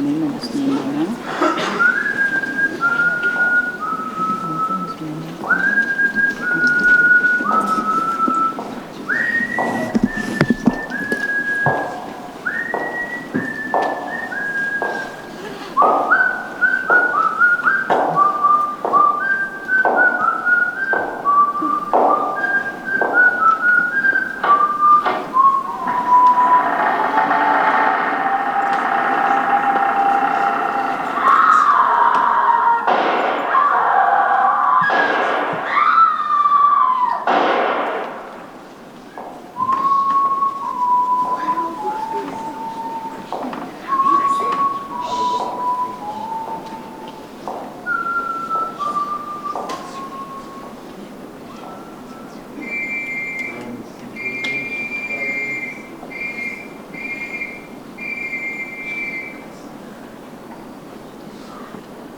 Нема да снимаме.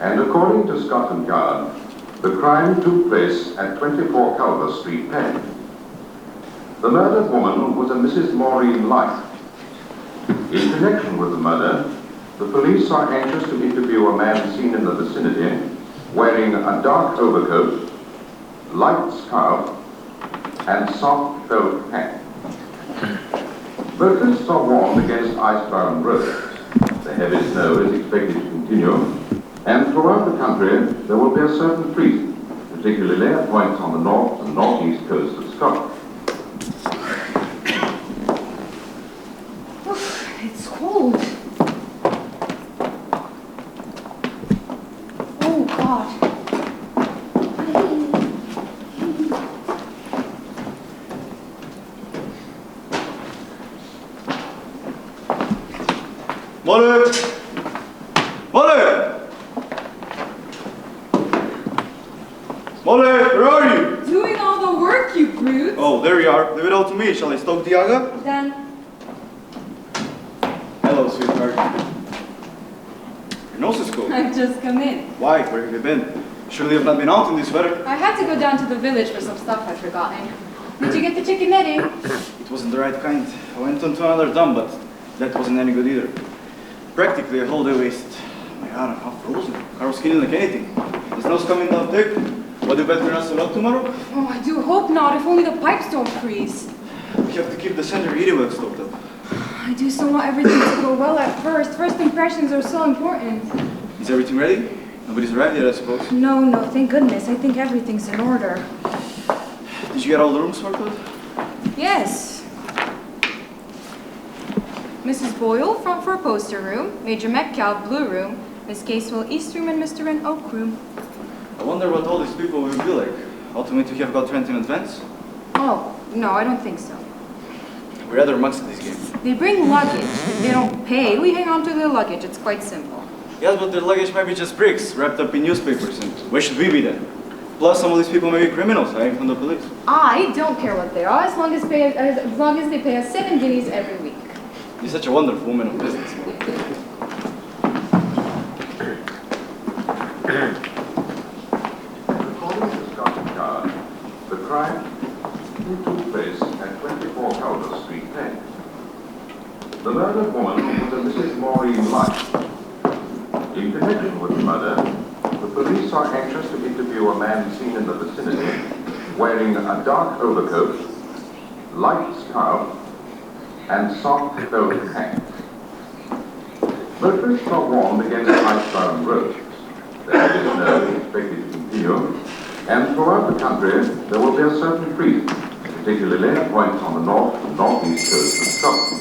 And according to Scotland Yard, the crime took place at 24 Culver Street, Penn. The murdered woman was a Mrs. Maureen Light. In connection with the murder, the police are anxious to interview a man seen in the vicinity wearing a dark overcoat, light scarf, and soft felt hat. Motorists are warned against ice-bound roads. The heavy snow is expected to continue, and throughout the country there will be a certain freezing, particularly at points on the north and northeast coast of Scotland. It's cold. Oh, God. Mollie! Mollie! Mollie, where are you? Doing all the work, you brute. Oh, there you are. Leave it all to me. Shall I stoke the Aga? Then, Hello, sweetheart. Your nose is cold. I've just come in. Why? Where have you been? Surely you have not been out in this weather. I had to go down to the village for some stuff I'd forgotten. Did you get the chicken netting? It wasn't the right kind. I went onto another dump, but that wasn't any good either. Practically a whole day waste. My God, I'm half frozen. I was skinning like anything. The snow's coming down thick. What do you bet we're not out tomorrow? Oh, I do hope not, if only the pipes don't freeze. We have to keep the center really well stoked up. I do so want everything to go well at first. First impressions are so important. Is everything ready? Nobody's arrived yet, I suppose. No, thank goodness. I think everything's in order. Did you get all the rooms sorted? Yes. Mrs. Boyle, front for poster room. Major Metcalf, blue room. Miss Casewell, east room, and Mr. Wren, oak room. I wonder what all these people will be like. Ultimately, you have got rent in advance? Oh, no, I don't think so. We're rather much at this game. They bring luggage. They don't pay. We hang on to their luggage. It's quite simple. Yes, but their luggage might be just bricks wrapped up in newspapers, and where should we be then? Plus, some of these people may be criminals hiding from the police. I don't care what they are, as long as they pay us 7 guineas every week. You're such a wonderful woman of business. According to Scotland Yard, the crime took place at 24 Culver Street, Penn. The murdered woman was a Mrs. Maureen Light. In connection with the murder, the police are anxious to interview a man seen in the vicinity wearing a dark overcoat, light scarf, and soft felt hat. Motorists are warned against ice-bound roads. The heavy snow is expected to continue, and throughout the country there will be a certain freezing, particularly at points on the north and northeast coast of Scotland.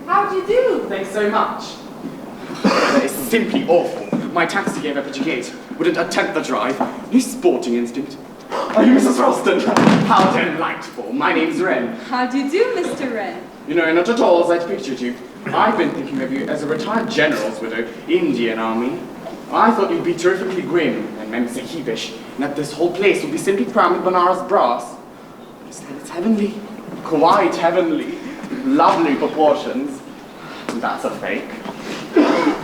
How'd you do? Thanks so much. That is simply awful. My taxi gave up at your gate. Wouldn't attempt the drive. No sporting instinct. Are you Mrs. Ralston? How delightful. My name's Wren. How'd you do, Mr. Wren? You know, not at all as I'd pictured you. I've been thinking of you as a retired general's widow, Indian Army. I thought you'd be terrifically grim and memsy heapish, and that this whole place would be simply crammed with Benares brass. Instead, it's heavenly. Quite heavenly. Lovely proportions. That's a fake.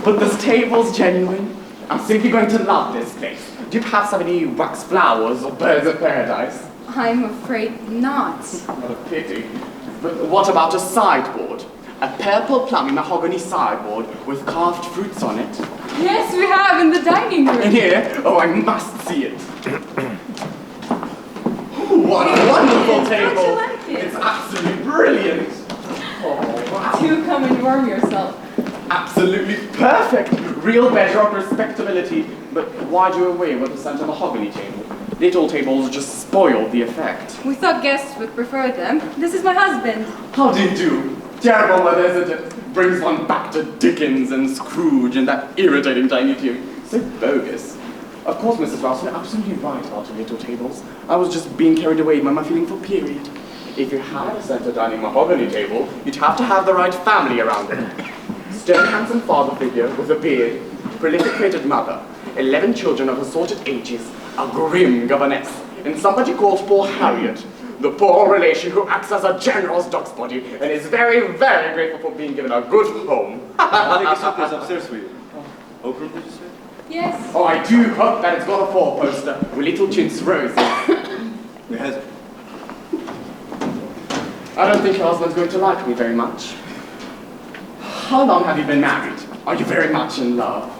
But this table's genuine. I'm simply going to love this place. Do you perhaps have any wax flowers or birds of paradise? I'm afraid not. What a pity. But what about a sideboard? A purple plummy mahogany sideboard with carved fruits on it. Yes, we have in the dining room. And here? Oh, I must see it. Ooh, what a wonderful table. Don't you like it? It's absolutely brilliant. Oh, wow. Do come and warm yourself. Absolutely perfect. Real bedrock respectability. But why do away with the center mahogany table? Little tables just spoil the effect. We thought guests would prefer them. This is my husband. How do you do? Terrible weather, isn't it? Brings one back to Dickens and Scrooge and that irritating tiny tune. So bogus. Of course, Mrs. Ralston, absolutely right about your little tables. I was just being carried away by my feeling for period. If you had a center dining mahogany table, you'd have to have the right family around it. Stern, handsome father figure with a beard, prolificated mother, 11 children of assorted ages, a grim governess, and somebody called poor Harriet, the poor relation who acts as a general's dog's body and is very, very grateful for being given a good home. I'll take a suitcase upstairs for you. Oak room, did you say? Yes. Oh, I do hope that it's got a four poster with little chintz roses. It has. I don't think your husband's going to like me very much. How long have you been married? Are you very much in love?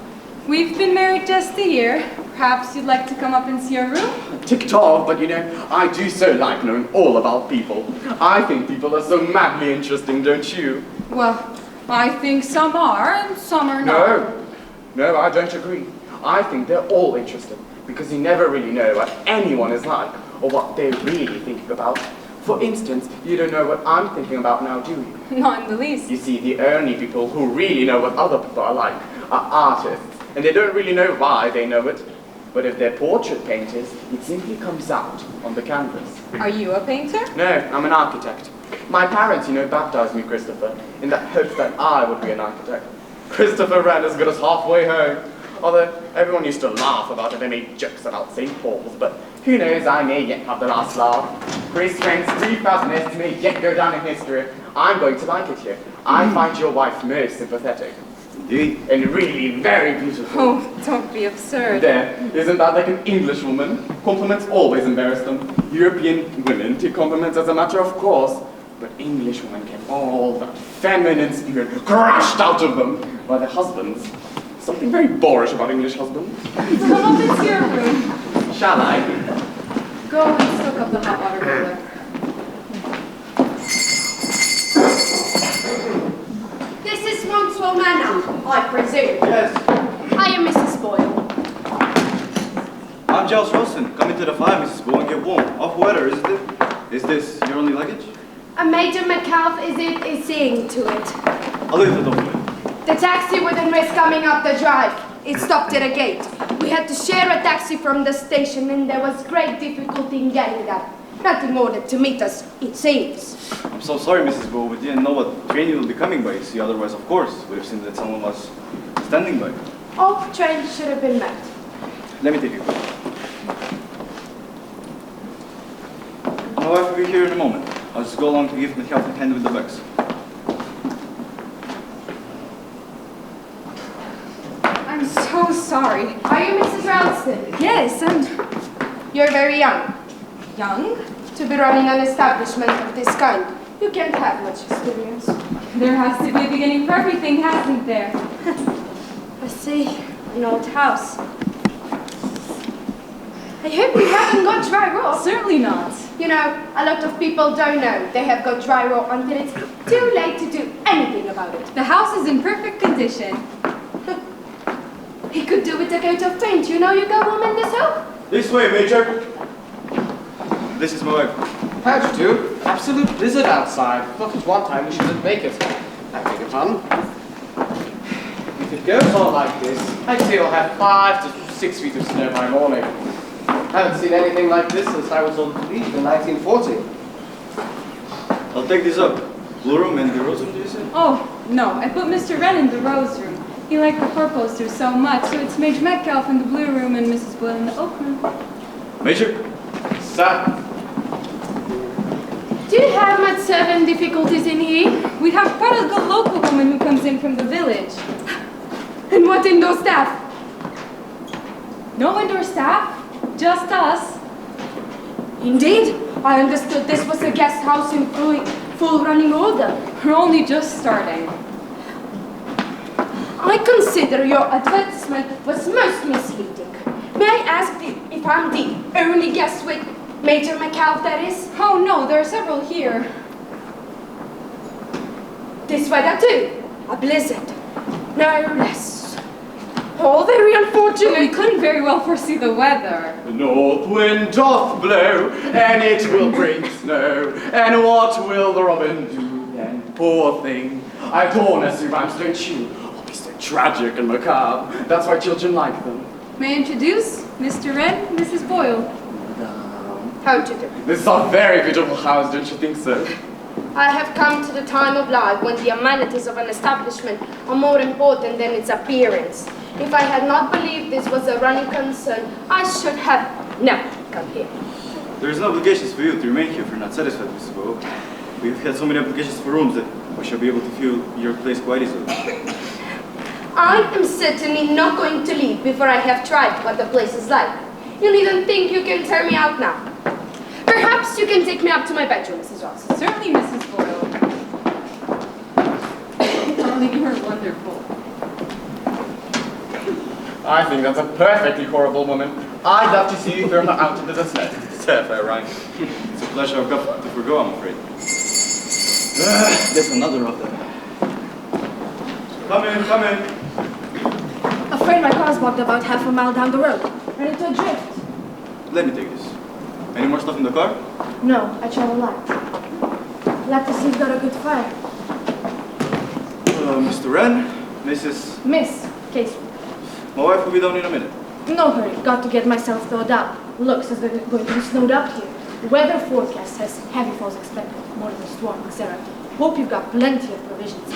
We've been married just a year. Perhaps you'd like to come up and see our room? Ticked off, but you know, I do so like knowing all about people. I think people are so madly interesting, don't you? Well, I think some are and some are not. No, I don't agree. I think they're all interesting because you never really know what anyone is like or what they're really thinking about. For instance, you don't know what I'm thinking about now, do you? Not in the least. You see, the only people who really know what other people are like are artists, and they don't really know why they know it. But if they're portrait painters, it simply comes out on the canvas. Are you a painter? No, I'm an architect. My parents, baptized me Christopher, in that hope that I would be an architect. Christopher Wren has got us halfway home. Although everyone used to laugh about it, they made jokes about St. Paul's, but who knows, I may yet have the last laugh. Grace Wren's 3,000 estimates may yet go down in history. I'm going to like it here. I find your wife most sympathetic. Indeed. And really very beautiful. Oh, don't be absurd. There, isn't that like an English woman? Compliments always embarrass them. European women take compliments as a matter of course, but English women get all that feminine spirit crushed out of them by their husbands. Something very boorish about English husbands. Come up and see your room. Shall I? Go and soak up the hot water boiler. This is Monkswell Manor, I presume. Yes. I am Mrs. Boyle. I'm Giles Ralston. Come into the fire, Mrs. Boyle, and get warm. Off weather, isn't it? Is this your only luggage? A Major Metcalf is seeing to it. I'll leave the door for you. The taxi wouldn't risk coming up the drive. It stopped at a gate. We had to share a taxi from the station and there was great difficulty in getting that. Not in order to meet us, it seems. I'm so sorry, Mrs. Boyle. We didn't know what train you will be coming by. You see, otherwise, of course, we'd have seen that someone was standing by. All trains should have been met. Let me take you. My wife will be here in a moment. I'll just go along to give Metcalf a hand with the bags. I'm so sorry. Are you Mrs. Ralston? Yes, and You're very young. young? To be running an establishment of this kind, you can't have much experience. There has to be a beginning for everything, hasn't there? I see. An old house. I hope you haven't got dry rot. Certainly not. You know, a lot of people don't know they have got dry rot until it's too late to do anything about it. The house is in perfect condition. He could do with a coat of paint. You know you go home in this hole? This way, Major. This is my wife. How'd you do? Absolute blizzard outside. Thought at one time we shouldn't make it. I beg your pardon. If it goes on like this, I'd say we'll have 5 to 6 feet of snow by morning. Haven't seen anything like this since I was on leave in 1940. I'll take this up. Blue room and the rose room, do you say? Oh, no, I put Mr. Wren in the rose room. He liked the four posters so much, so it's Major Metcalf in the blue room and Mrs. Boyle in the oak room. Major? Sir, Do you have much servant difficulties in here? We have quite a good local woman who comes in from the village. And what indoor staff? No indoor staff, just us. Indeed, I understood this was a guest house in full running order. We're only just starting. I consider your advertisement was most misleading. May I ask if I'm the only guest with Major Metcalf, that is? Oh no, there are several here. This weather too, a blizzard, no less. All very unfortunate. We couldn't very well foresee the weather. The north wind doth blow, and it will bring snow. And what will the robin do then? Poor thing. I adore nursery rhymes, don't you? Always so tragic and macabre. That's why children like them. May I introduce Mr. Wren, Mrs. Boyle? How to do? This is a very beautiful house, don't you think so? I have come to the time of life when the amenities of an establishment are more important than its appearance. If I had not believed this was a running concern, I should have never come here. There is no obligations for you to remain here if you're not satisfied, Mrs. Boyle. We've had so many applications for rooms that we shall be able to fill your place quite easily. I am certainly not going to leave before I have tried what the place is like. You needn't think you can turn me out now. Perhaps you can take me up to my bedroom, Mrs. Ralston. Certainly, Mrs. Boyle. Darling, you are wonderful. I think that's a perfectly horrible woman. I'd love to see you throw her out into the snow. Serve her right. It's a pleasure I've got to forgo, I'm afraid. There's another of them. Come in, come in. Afraid my car's walked about half a mile down the road. Ready to drift. Let me take this. Any more stuff in the car? No, I travel light. Glad to see you've got a good fire. Mr. Wren, Mrs. Miss Casewell. My wife will be down in a minute. No hurry, got to get myself thawed out. Looks as though it's going to be snowed up here. The weather forecast says heavy falls expected, more than a storm, etc. Hope you've got plenty of provisions.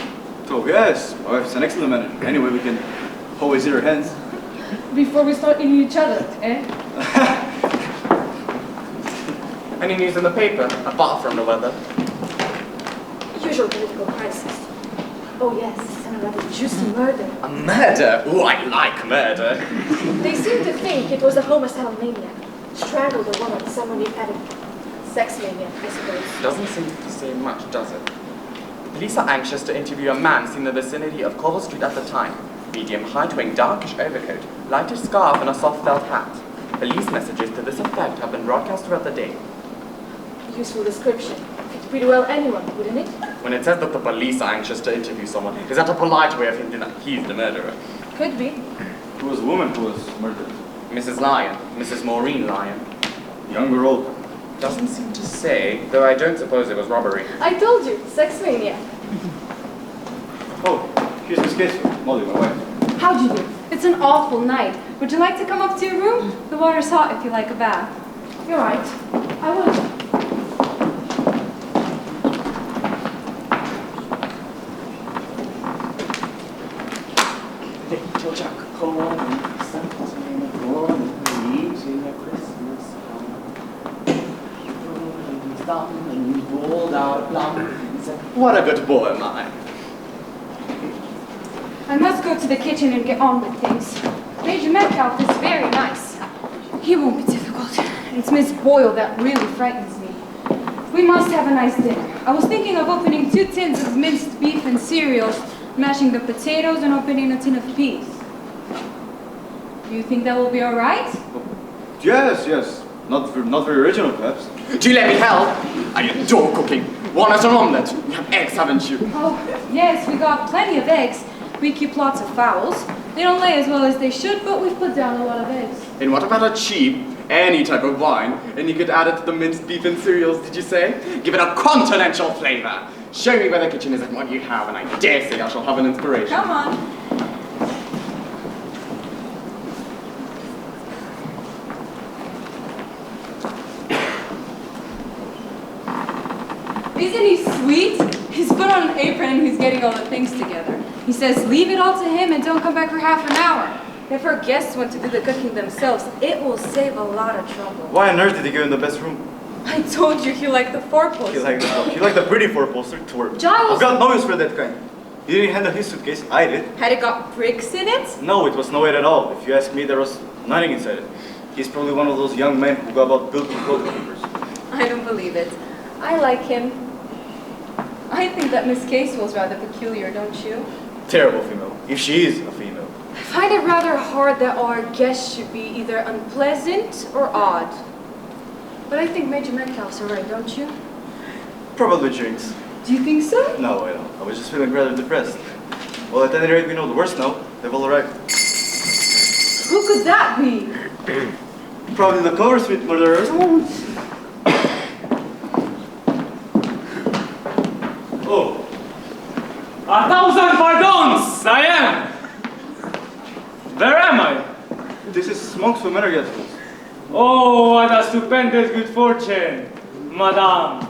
Oh yes, my wife's an excellent manager. Anyway, we can always eat her hands. Before we start eating each other, eh? Any news in the paper, apart from the weather? Usual political crisis. Oh yes, and a rather juicy murder. A murder? Ooh, I like murder. They seem to think it was a homicidal maniac. Strangled a woman, someone he had a sex maniac, I suppose. Doesn't seem to say much, does it? The police are anxious to interview a man seen in the vicinity of Covell Street at the time. Medium height, wearing darkish overcoat, lightish scarf, and a soft felt hat. Police messages to this effect have been broadcast throughout the day. Useful description. Fit pretty well anyone, wouldn't it? When it says that the police are anxious to interview someone, is that a polite way of hinting that he's the murderer? Could be. Who was the woman who was murdered? Mrs. Lyon, Mrs. Maureen Lyon. Young or old? Doesn't seem to say, though I don't suppose it was robbery. I told you, sex maniac. Oh, here's Miss Casewell, Mollie, my wife. How'd you do? It's an awful night. Would you like to come up to your room? The water's hot if you like a bath. You're right. I will. Little Jack calling, Santa's in the morning, eating a Christmas pie. He's done and he pulled out a plum. He said, what a good boy am I. I must go to the kitchen and get on with things. Major Metcalf is very nice. He won't be difficult. It's Miss Boyle that really frightens me. We must have a nice dinner. I was thinking of opening 2 tins of minced beef and cereals, mashing the potatoes, and opening a tin of peas. Do you think that will be all right? Yes, yes. Not very original, perhaps. Do you let me help? I adore cooking. Want as an omelette? You have eggs, haven't you? Oh, yes, we got plenty of eggs. We keep lots of fowls. They don't lay as well as they should, but we've put down a lot of eggs. And what about a cheap, any type of wine? And you could add it to the minced beef and cereals, did you say? Give it a continental flavor. Show me where the kitchen is and what you have, and I dare say I shall have an inspiration. Come on. Isn't he sweet? He's put on an apron and he's getting all the things together. He says, leave it all to him and don't come back for half an hour. If our guests want to do the cooking themselves, it will save a lot of trouble. Why on earth did he go in the best room? I told you he liked the four-poster. He liked the pretty four-poster twerp. Giles! I've got no use for that kind. You didn't handle his suitcase, I did. Had it got bricks in it? No, it was no weight at all. If you ask me, there was nothing inside it. He's probably one of those young men who go about building clothing papers. I don't believe it. I like him. I think that Miss Casewell's rather peculiar, don't you? Terrible female, if she is a female. I find it rather hard that our guest should be either unpleasant or odd. But I think Major Metcalf's alright, don't you? Probably drinks. Do you think so? No, I don't. I was just feeling rather depressed. Well, at any rate, we know the worst now. They've all arrived. Who could that be? Probably the Coversmith murderers. Oh. 1,000 pardons! I am! Where am I? This is Monkswell Manor Guest House. Oh, what a stupendous good fortune, madame.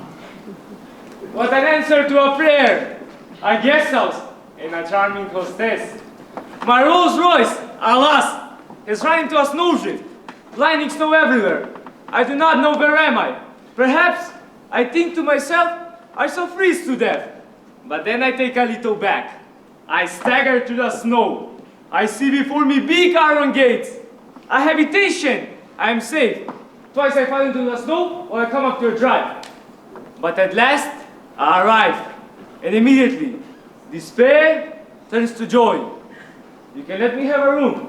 What an answer to a prayer. A guest house and a charming hostess. My Rolls Royce, alas, is run into a snowdrift. Blinding snow everywhere. I do not know where am I. Perhaps I think to myself, I shall freeze to death. But then I take a little back. I stagger through the snow. I see before me big iron gates. A habitation. I am safe. Twice I fall into the snow or I come up to a drive. But at last, I arrive. And immediately, despair turns to joy. You can let me have a room.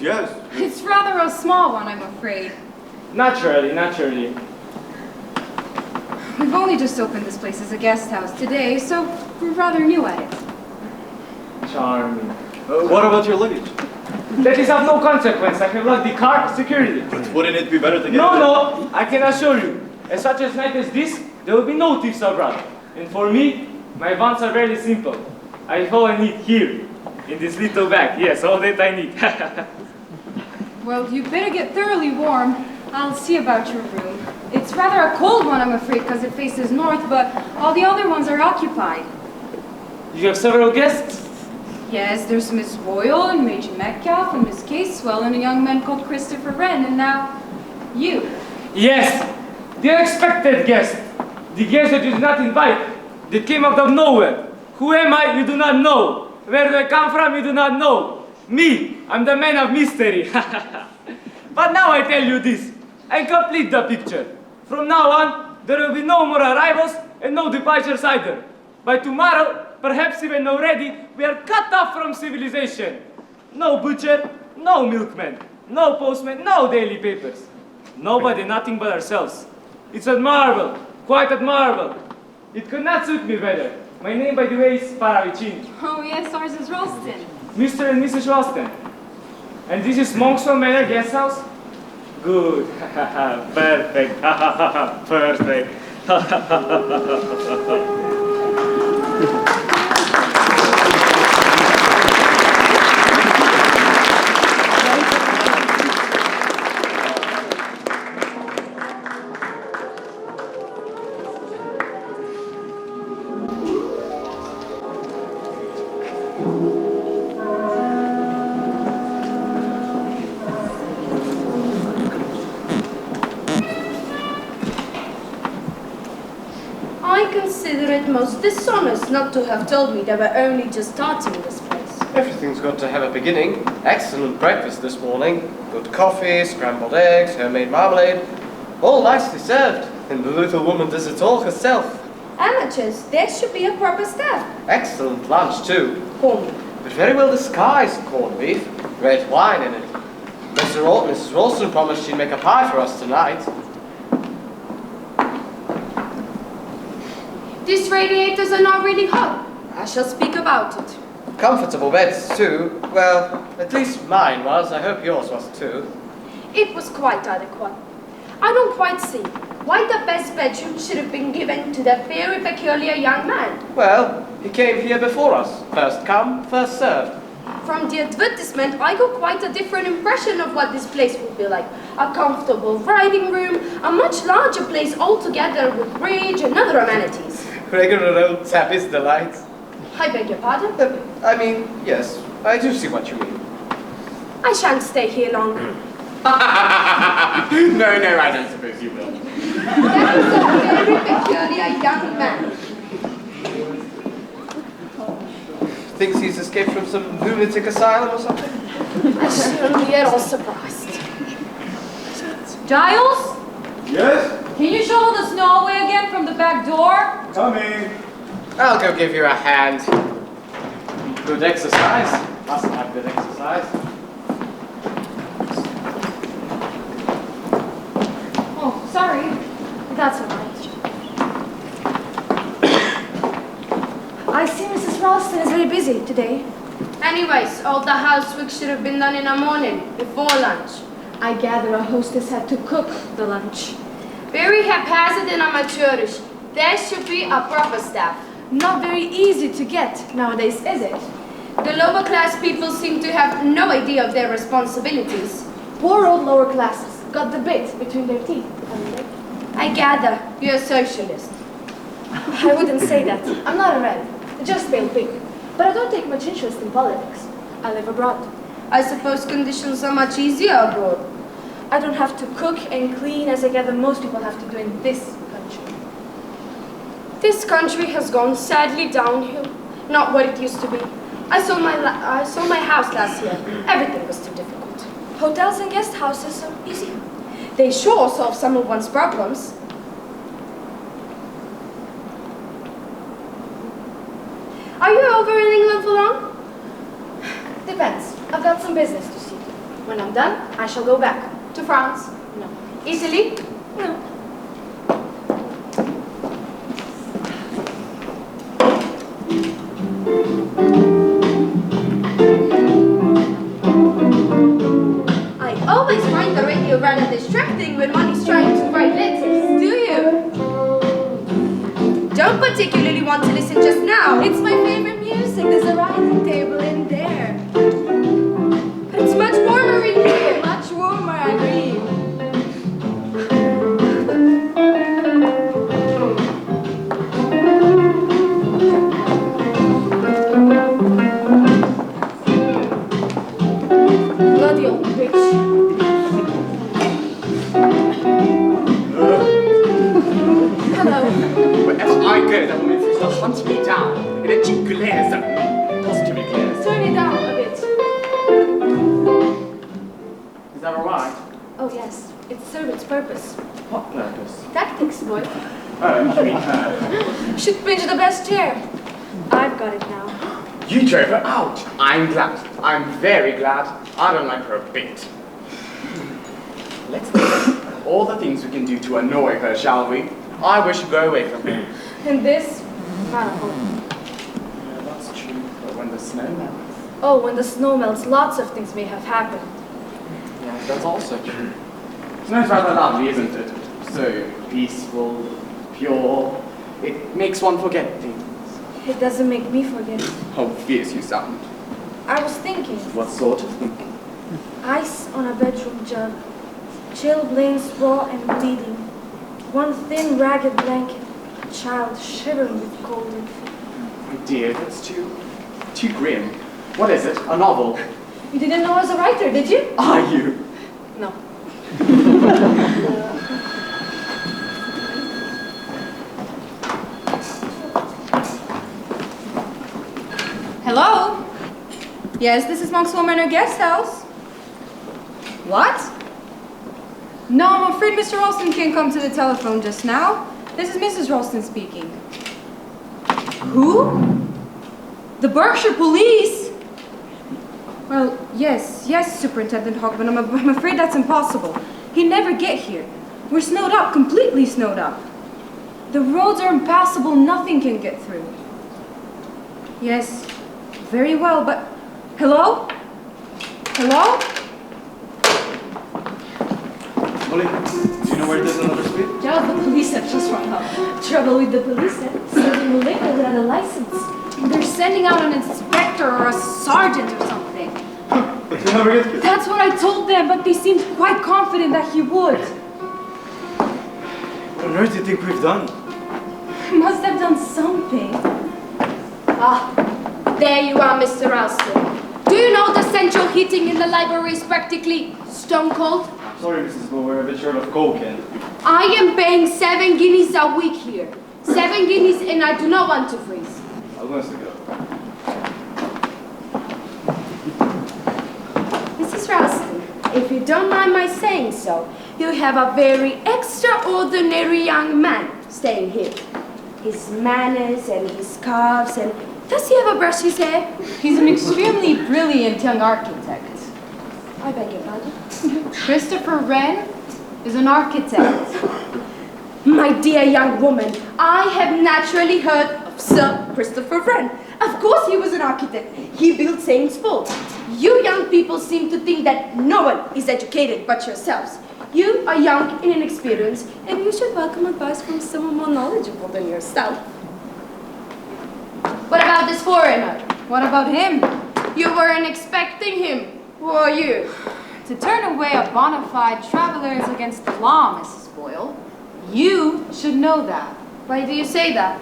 Yes. It's rather a small one, I'm afraid. Naturally, naturally. We've only just opened this place as a guest house today, so we're rather new at it. Charming. What about your luggage? That is of no consequence. I have locked the car securely. But wouldn't it be better to get No, I can assure you. At such a night as this, there will be no thieves abroad. And for me, my wants are very simple. I have all I need here, in this little bag. Yes, all that I need. Well, you better get thoroughly warm. I'll see about your room. It's rather a cold one, I'm afraid, because it faces north, but all the other ones are occupied. You have several guests? Yes, there's Miss Boyle and Major Metcalf and Miss Casewell and a young man called Christopher Wren, and now you. Yes, the unexpected guest. The guest that you did not invite, that came out of nowhere. Who am I? You do not know. Where do I come from? You do not know. Me, I'm the man of mystery. But now I tell you this, I complete the picture. From now on, there will be no more arrivals and no departures either. By tomorrow, perhaps even already, we are cut off from civilization. No butcher, no milkman, no postman, no daily papers. Nobody, nothing but ourselves. It's admirable, quite admirable. It could not suit me better. My name, by the way, is Paravicini. Oh yes, ours is Ralston. Mr. and Mrs. Ralston. And this is Monkswell Manor Guest House? Good. Perfect. Perfect. I consider it most dishonest not to have told me they were only just starting this place. Everything's got to have a beginning. Excellent breakfast this morning. Good coffee, scrambled eggs, homemade marmalade. All nicely served. And the little woman does it all herself. Amateurs, there should be a proper staff. Excellent lunch too. Call me. But very well disguised corned beef. Red wine in it. Mrs. Ralston promised she'd make a pie for us tonight. These radiators are not really hot. I shall speak about it. Comfortable beds too. Well, at least mine was. I hope yours was too. It was quite adequate. I don't quite see why the best bedroom should have been given to that very peculiar young man. Well, he came here before us. First come, first served. From the advertisement, I got quite a different impression of what this place would be like. A comfortable writing room, a much larger place altogether with bridge and other amenities. Regular old Tappy's delight. I beg your pardon? I mean, yes, I do see what you mean. I shan't stay here long. No, I don't suppose you will. That is a very peculiar young man. Thinks he's escaped from some lunatic asylum or something? I shouldn't be at all surprised. Giles? Yes? Can you shovel the snow away again from the back door? Coming. I'll go give you a hand. Good exercise. Must have good exercise. Oh, sorry. That's all right. I see Mrs. Ralston is very busy today. Anyways, all the housework should have been done in the morning, before lunch. I gather a hostess had to cook the lunch. Very haphazard and amateurish. There should be a proper staff. Not very easy to get nowadays, is it? The lower class people seem to have no idea of their responsibilities. Poor old lower classes got the bit between their teeth, haven't they? I gather you're a socialist. I wouldn't say that. I'm not a Wren, just pale pink. But I don't take much interest in politics. I live abroad. I suppose conditions are much easier abroad. I don't have to cook and clean as I gather most people have to do in this country. This country has gone sadly downhill. Not what it used to be. I sold my house last year. Everything was too difficult. Hotels and guest houses are easy. They sure solve some of one's problems. Are you over in England for long? Depends. I've got some business to see. When I'm done, I shall go back. To France? No. Italy? No. I always find the radio rather distracting when one is trying to write letters, do you? Don't particularly want to listen just now. It's my favorite music. There's a writing table in there. But it's much warmer in here. Much warmer, I agree. Bloody old bitch. Hello. Wherever I go, that woman seems to hunt me down. And then she glares at me. Positively glares. Turn it down a bit. Is that alright? Oh yes, it served its purpose. What purpose? Tactics, boy. Oh, you mean her. Should pinch the best chair. I've got it now. You drove her out. I'm glad. I'm very glad. I don't like her a bit. Let's think of all the things we can do to annoy her, shall we? I wish she'd go away from here. And this, not a home. Yeah, that's true. But when the snow melts. Oh, when the snow melts, lots of things may have happened. Yeah, that's also true. Snow's rather lovely, isn't it? So peaceful, pure. It makes one forget things. It doesn't make me forget. How fierce you sound. I was thinking, What sort of thinking? ice on a bedroom jug, chilblains raw and bleeding, one thin ragged blanket, a child shivering with cold and fear. My dear, that's too grim. What is it? A novel? You didn't know I was a writer, did you? Are you? No. Hello? Yes, this is Monkswell Manor Guest House. What? No, I'm afraid Mr. Ralston can't come to the telephone just now. This is Mrs. Ralston speaking. Who? The Berkshire Police? Well, yes, Superintendent Hogman, I'm afraid that's impossible. He'd never get here. We're snowed up, completely snowed up. The roads are impassable, nothing can get through. Yes, very well, but... Hello? Hello? Mollie, do you know where there's another suite? Yeah, the police have just run up. Trouble with the police, eh? Serving liquor without a license. They're sending out an inspector or a sergeant or something. But you never get here. That's what I told them, but they seemed quite confident that he would. What on earth do you think we've done? Must have done something. Ah, there you are, Mr. Ralston. Do you know the central heating in the library is practically stone cold? Sorry, Mrs. Bow, we're a bit short of coke and... I am paying 7 guineas a week here. 7 guineas and I do not want to freeze. I'll go. if you don't mind my saying so, you have a very extraordinary young man staying here. His manners and his scarves and... Does he ever brush his hair? He's an extremely brilliant young architect. I beg your pardon? Christopher Wren is an architect. My dear young woman, I have naturally heard of Sir Christopher Wren. Of course he was an architect. He built Saint's Paul. You young people seem to think that no one is educated but yourselves. You are young and inexperienced, and you should welcome advice from someone more knowledgeable than yourself. What about this foreigner? What about him? You weren't expecting him, were you? To turn away a bona fide traveler is against the law, Mrs. Boyle. You should know that. Why do you say that?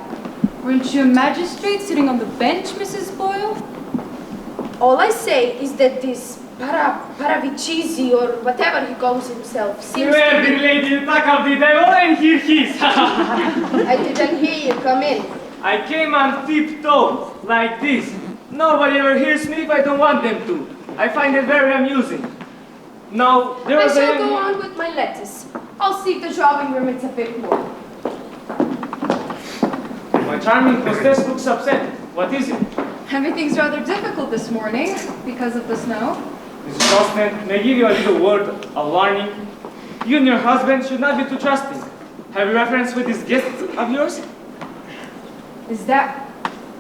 Weren't you a magistrate sitting on the bench, Mrs. Boyle? All I say is that this Paravicini, or whatever he calls himself, seems Beware to the be... lady attack of the devil, and here he is. I didn't hear you come in. I came on tiptoe, like this. Nobody ever hears me if I don't want them to. I find it very amusing. Now, there I was shall go on with my letters. I'll see if the drawing room is a bit more. My charming hostess looks upset. What is it? Everything's rather difficult this morning because of the snow. Mrs. Ralston, may I give you a little word of warning? You and your husband should not be too trusting. Have you reference with this guest of yours? Is that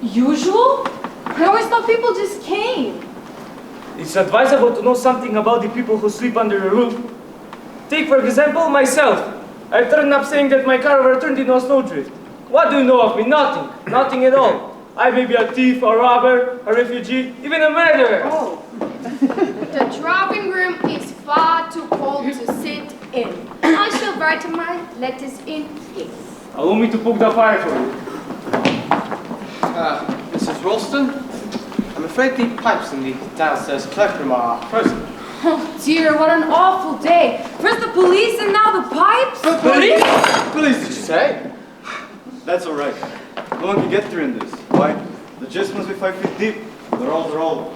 usual? I always thought people just came. It's advisable to know something about the people who sleep under your roof. Take, for example, myself. I turned up saying that my car overturned in a snowdrift. What do you know of me? Nothing. Nothing at all. I may be a thief, a robber, a refugee, even a murderer. Oh. The drawing room is far too cold to sit in. I shall write my letters in peace. Allow me to poke the fire for you. Mrs. Ralston, I'm afraid the pipes in the downstairs cloakroom are frozen. Oh dear, what an awful day. First the police and now the pipes? Police? Police, did you say? That's all right. No one can get through in this. Why? The chest must be 5 feet deep. The rolls are all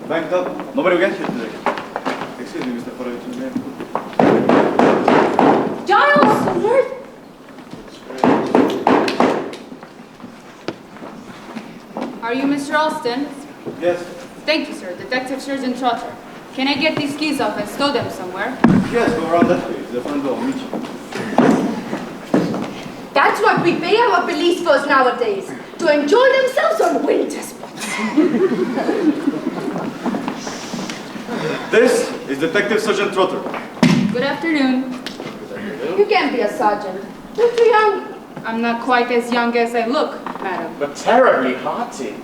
banked up. Nobody will get here today. Excuse me, Mr. Paravicini. Giles! Alert! Are you Mr. Ralston? Yes. Thank you, sir. Detective Sergeant Trotter. Can I get these keys off and stow them somewhere? Yes, go around that way. The front door. I'll meet you. That's what we pay our police force nowadays, to enjoy themselves on winter spots. This is Detective Sergeant Trotter. Good afternoon. You can't be a sergeant. You're too young. I'm not quite as young as I look, madam. But terribly hearty.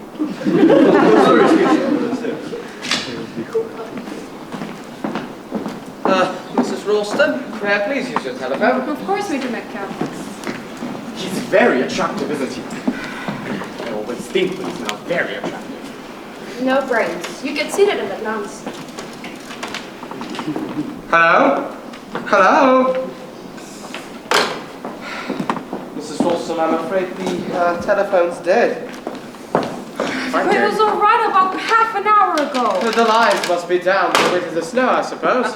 Mrs. Ralston, may I please use your telephone? Of course, Major Metcalf. He's very attractive, isn't he? I always think he's now very attractive. No brains. You can see that in the glance. Hello? Hello? Mrs. Ralston, I'm afraid the telephone's dead. But it was all right about half an hour ago. The lines must be down the way to the snow, I suppose.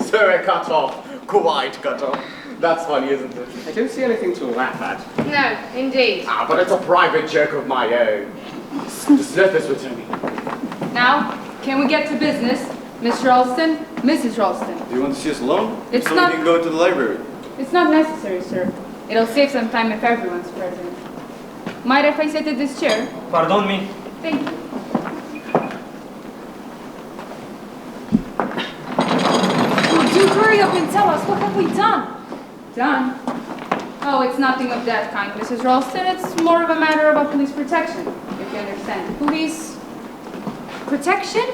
So I cut off. Quite cut off. That's funny, isn't it? I don't see anything to laugh at. No, indeed. Ah, but it's a private joke of my own. The sniff is returning. Now, can we get to business? Mr. Ralston, Mrs. Ralston. Do you want to see us alone? It's So not- we can go to the library. It's not necessary, sir. It'll save some time if everyone's present. Mind if I sit at this chair? Pardon me. Thank you. Oh, do hurry up and tell us. What have we done? Done? Oh, it's nothing of that kind, Mrs. Ralston. It's more of a matter of police protection, if you understand. Police protection?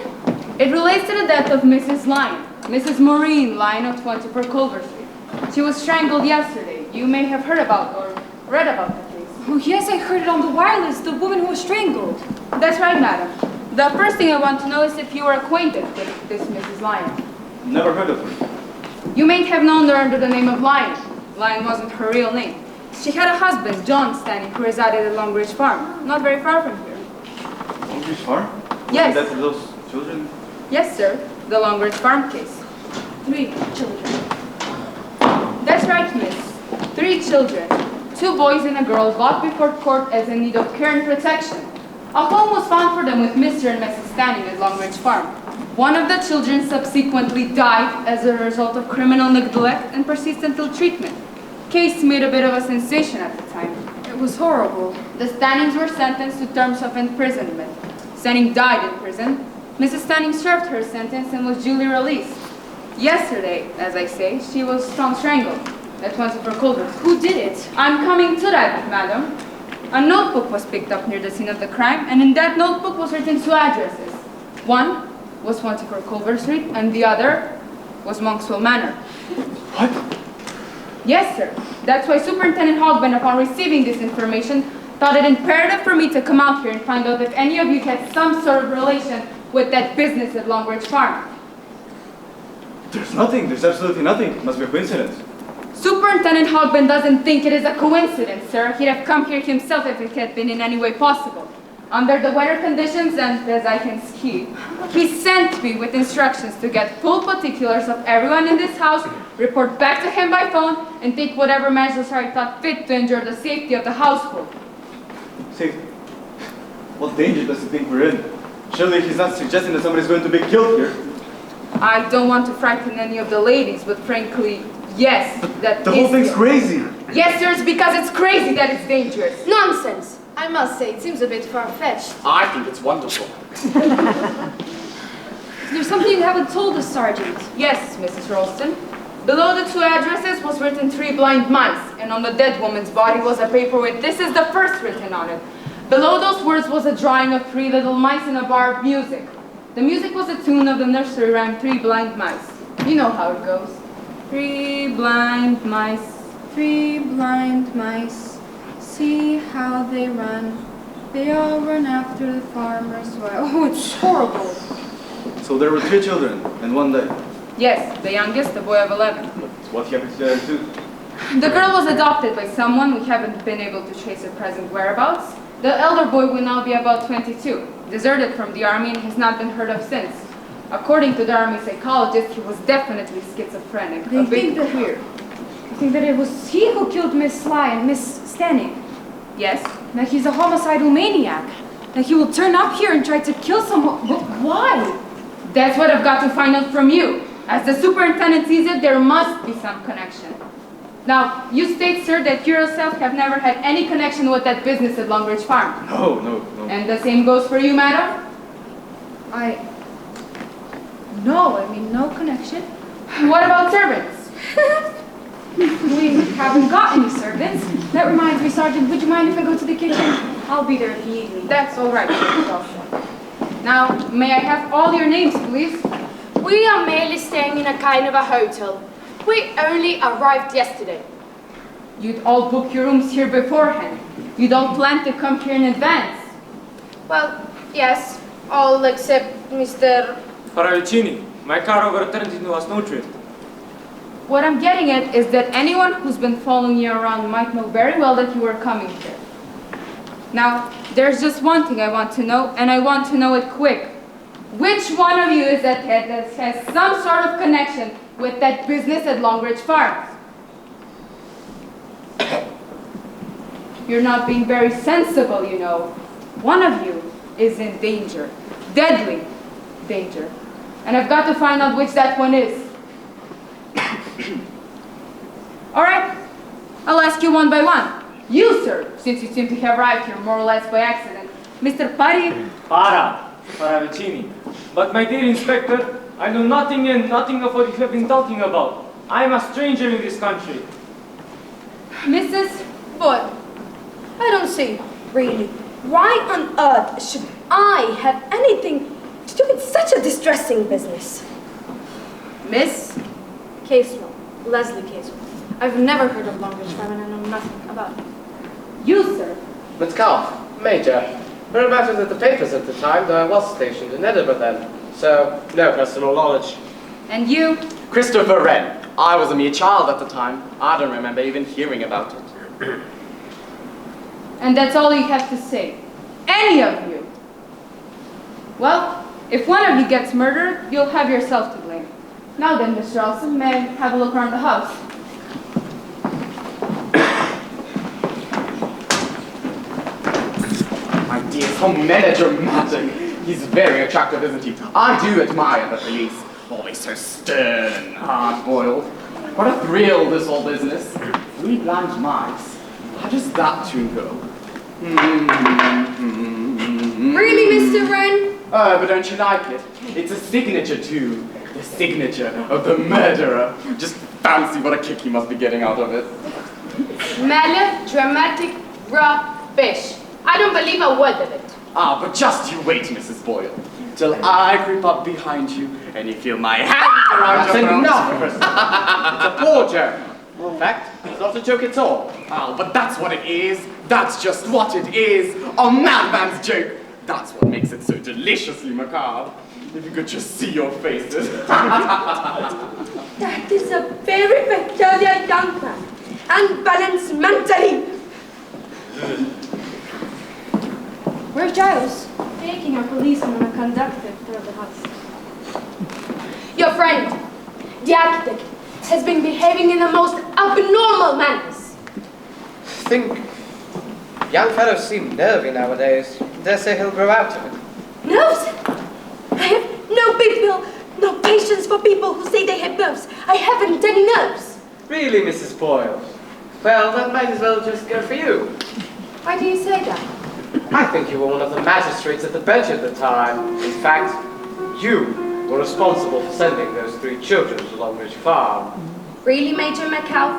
It relates to the death of Mrs. Lyon, Mrs. Maureen Lyon of 24 Culver Street. She was strangled yesterday. You may have heard about or read about the case. Oh, yes, I heard it on the wireless, the woman who was strangled. That's right, madam. The first thing I want to know is if you are acquainted with this Mrs. Lyon. Never heard of her. You may have known her under the name of Lyon. Lyon wasn't her real name. She had a husband, John Stanley, who resided at Longridge Farm, not very far from here. Longridge Farm? Yes. That for those children? Yes, sir. The Longridge Farm case. 3 children. That's right, miss. 3 children. 2 boys and a girl brought before court as in need of care and protection. A home was found for them with Mr. and Mrs. Stanning at Longridge Farm. One of the children subsequently died as a result of criminal neglect and persistent ill treatment. Case made a bit of a sensation at the time. It was horrible. The Stannings were sentenced to terms of imprisonment. Stanning died in prison. Mrs. Stanning served her sentence and was duly released. Yesterday, as I say, she was strangled. That was for culverts. Who did it? I'm coming to that, madam. A notebook was picked up near the scene of the crime, and in that notebook was written 2 addresses. One was 24 Culver Street, and the other was Monkswell Manor. What? Yes, sir. That's why Superintendent Hogben, upon receiving this information, thought it imperative for me to come out here and find out if any of you had some sort of relation with that business at Longridge Farm. There's nothing. There's absolutely nothing. It must be a coincidence. Superintendent Hogben doesn't think it is a coincidence, sir. He'd have come here himself if it had been in any way possible. Under the weather conditions and as I can ski, he sent me with instructions to get full particulars of everyone in this house, report back to him by phone, and take whatever measures I thought fit to ensure the safety of the household. Safety? What danger does he think we're in? Surely he's not suggesting that somebody's going to be killed here. I don't want to frighten any of the ladies, but frankly, yes, that The whole thing's crazy. Yes, sir, it's because it's crazy that it's dangerous. Nonsense! I must say, it seems a bit far-fetched. I think it's wonderful. There's something you haven't told us, Sergeant. Yes, Mrs. Ralston. Below the 2 addresses was written 3 blind mice, and on the dead woman's body was a paper with "This is the first" written on it. Below those words was a drawing of 3 little mice in a bar of music. The music was a tune of the nursery rhyme 3 Blind Mice. You know how it goes. 3 blind mice. 3 blind mice, see how they run. They all run after the farmer's wife. Oh, it's horrible. So there were 3 children, and one died. Yes, the youngest, a boy of 11. What happened to the other 2? The girl was adopted by someone. We haven't been able to trace her present whereabouts. The elder boy will now be about 22. Deserted from the army and has not been heard of since. According to the army psychologist, he was definitely schizophrenic. They think that it was he who killed Miss Sly and Miss Stanning. Yes? That he's a homicidal maniac. That he will turn up here and try to kill someone. But why? That's what I've got to find out from you. As the superintendent sees it, there must be some connection. Now, you state, sir, that you yourself have never had any connection with that business at Longridge Farm. No. And the same goes for you, madam? No, I mean, no connection. What about servants? We haven't got any servants. That reminds me, Sergeant, would you mind if I go to the kitchen? I'll be there if you need me. That's all right, Mrs. Ralston. Now, may I have all your names, please? We are merely staying in a kind of a hotel. We only arrived yesterday. You'd all book your rooms here beforehand. You don't plan to come here in advance. Well, yes, all except Mr. Paravicini, my car overturned into a snowdrift. What I'm getting at is that anyone who's been following you around might know very well that you are coming here. Now, there's just one thing I want to know, and I want to know it quick. Which one of you is that has some sort of connection with that business at Longridge Farm? You're not being very sensible, you know. One of you is in danger. Deadly danger. And I've got to find out which that one is. All right, I'll ask you one by one. You, sir, since you seem to have arrived here more or less by accident. Mr. Paravicini. But my dear inspector, I know nothing of what you have been talking about. I am a stranger in this country. Mrs. Boyle, I don't see, really, why on earth should I have anything to do with such a distressing business? Miss? Casewell, Leslie Casewell. I've never heard of Longridge Farm and I know nothing about it. You, sir? Metcalf, Major. Heard about it at the papers at the time, though I was stationed in Edinburgh then. So, no personal knowledge. And you? Christopher Wren. I was a mere child at the time. I don't remember even hearing about it. And that's all you have to say? Any of you? Well, if one of you gets murdered, you'll have yourself to blame. Now then, Mr. Ralston, may I have a look around the house? My dear, some melodramatic. He's very attractive, isn't he? I do admire the police. Always so stern and hard-boiled. What a thrill, this whole business. 3 blind mice. How does that tune go? Really, Mr. Wren? Oh, but don't you like it? It's a signature, too. The signature of the murderer. Just fancy what a kick he must be getting out of it. Melodramatic rubbish. I don't believe a word of it. Ah, but just you wait, Mrs. Boyle, till I creep up behind you and you feel my hand around your throat. Enough, Christie. It's a poor joke. In fact, it's not a joke at all. Oh, but that's what it is. That's just what it is. A madman's joke. That's what makes it so deliciously macabre. If you could just see your faces. That is a very peculiar young man. Unbalanced mentally. Where's Giles? Taking a policeman and a conductor through the house. Your friend, the architect, has been behaving in the most abnormal manners. I think young fellows seem nervy nowadays. Dare say he'll grow out of it. Nerves? I have no big will, no patience for people who say they have nerves. I haven't any nerves. Really, Mrs. Boyle? Well, that might as well just go for you. Why do you say that? I think you were one of the magistrates at the bench at the time. In fact, you were responsible for sending those 3 children to Longridge Farm. Really, Major Metcalf?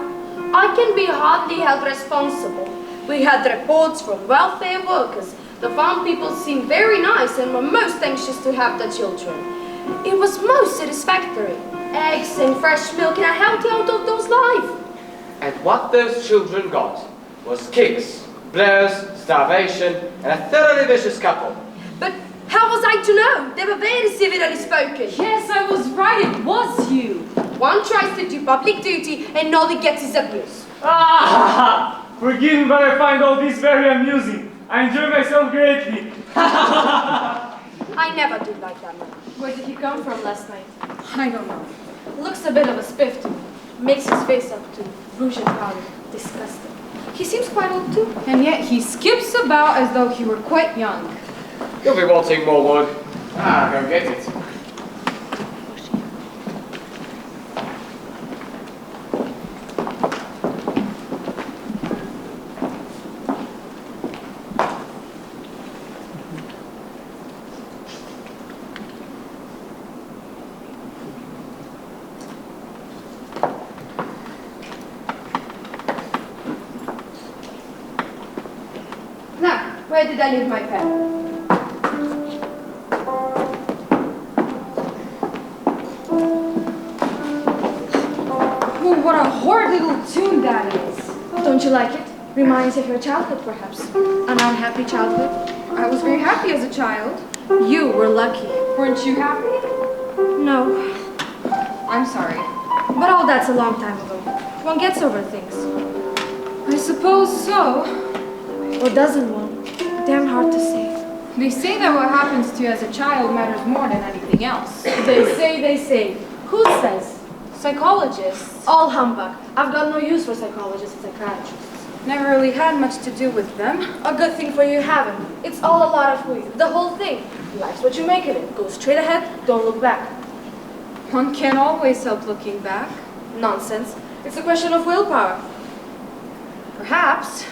I can be hardly held responsible. We had reports from welfare workers. The farm people seemed very nice and were most anxious to have the children. It was most satisfactory. Eggs and fresh milk and a healthy out-of-doors life. And what those children got was kicks, blows, starvation, and a thoroughly vicious couple. But how was I to know? They were very civilly spoken. Yes, I was right, it was you. One tries to do public duty and all he gets is abuse. Ah! Forgive me, but I find all this very amusing. I enjoy myself greatly. I never did like that man. Where did he come from last night? I don't know. Looks a bit of a spiff to me. Makes his face up to rouge and powder. Disgusting. He seems quite old too. And yet he skips about as though he were quite young. You'll be wanting more wood. Ah, go get it. Now, where did I leave my pen? Oh, what a horrid little tune that is. Don't you like it? Reminds you of your childhood, perhaps. An unhappy childhood. I was very happy as a child. You were lucky. Weren't you happy? No. I'm sorry. But all that's a long time ago. One gets over things. I suppose so. Or doesn't one? Damn hard to say. They say that what happens to you as a child matters more than anything else. They say. Who says? Psychologists. All humbug. I've got no use for psychologists and psychiatrists. Never really had much to do with them. A good thing for you haven't. It's all a lot of who. The whole thing. Life's what you make of it. Go straight ahead, don't look back. One can't always help looking back. Nonsense. It's a question of willpower. Perhaps.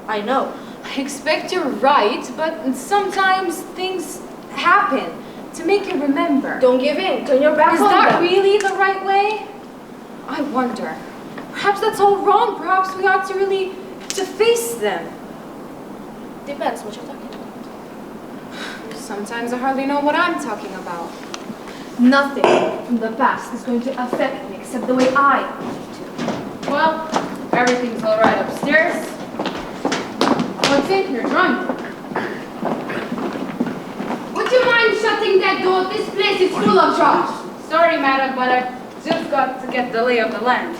I know. I expect you're right, but sometimes things happen to make you remember. Don't give in. Turn your back Is on that them. really the right way? I wonder. Perhaps that's all wrong. Perhaps we ought to really face them. Depends what you're talking about. Sometimes I hardly know what I'm talking about. Nothing from the past is going to affect me except the way I want it to. Well, everything's all right upstairs. What's in your drawing room? Would you mind shutting that door? This place is full of trash. Sorry, madam, but I've just got to get the lay of the land.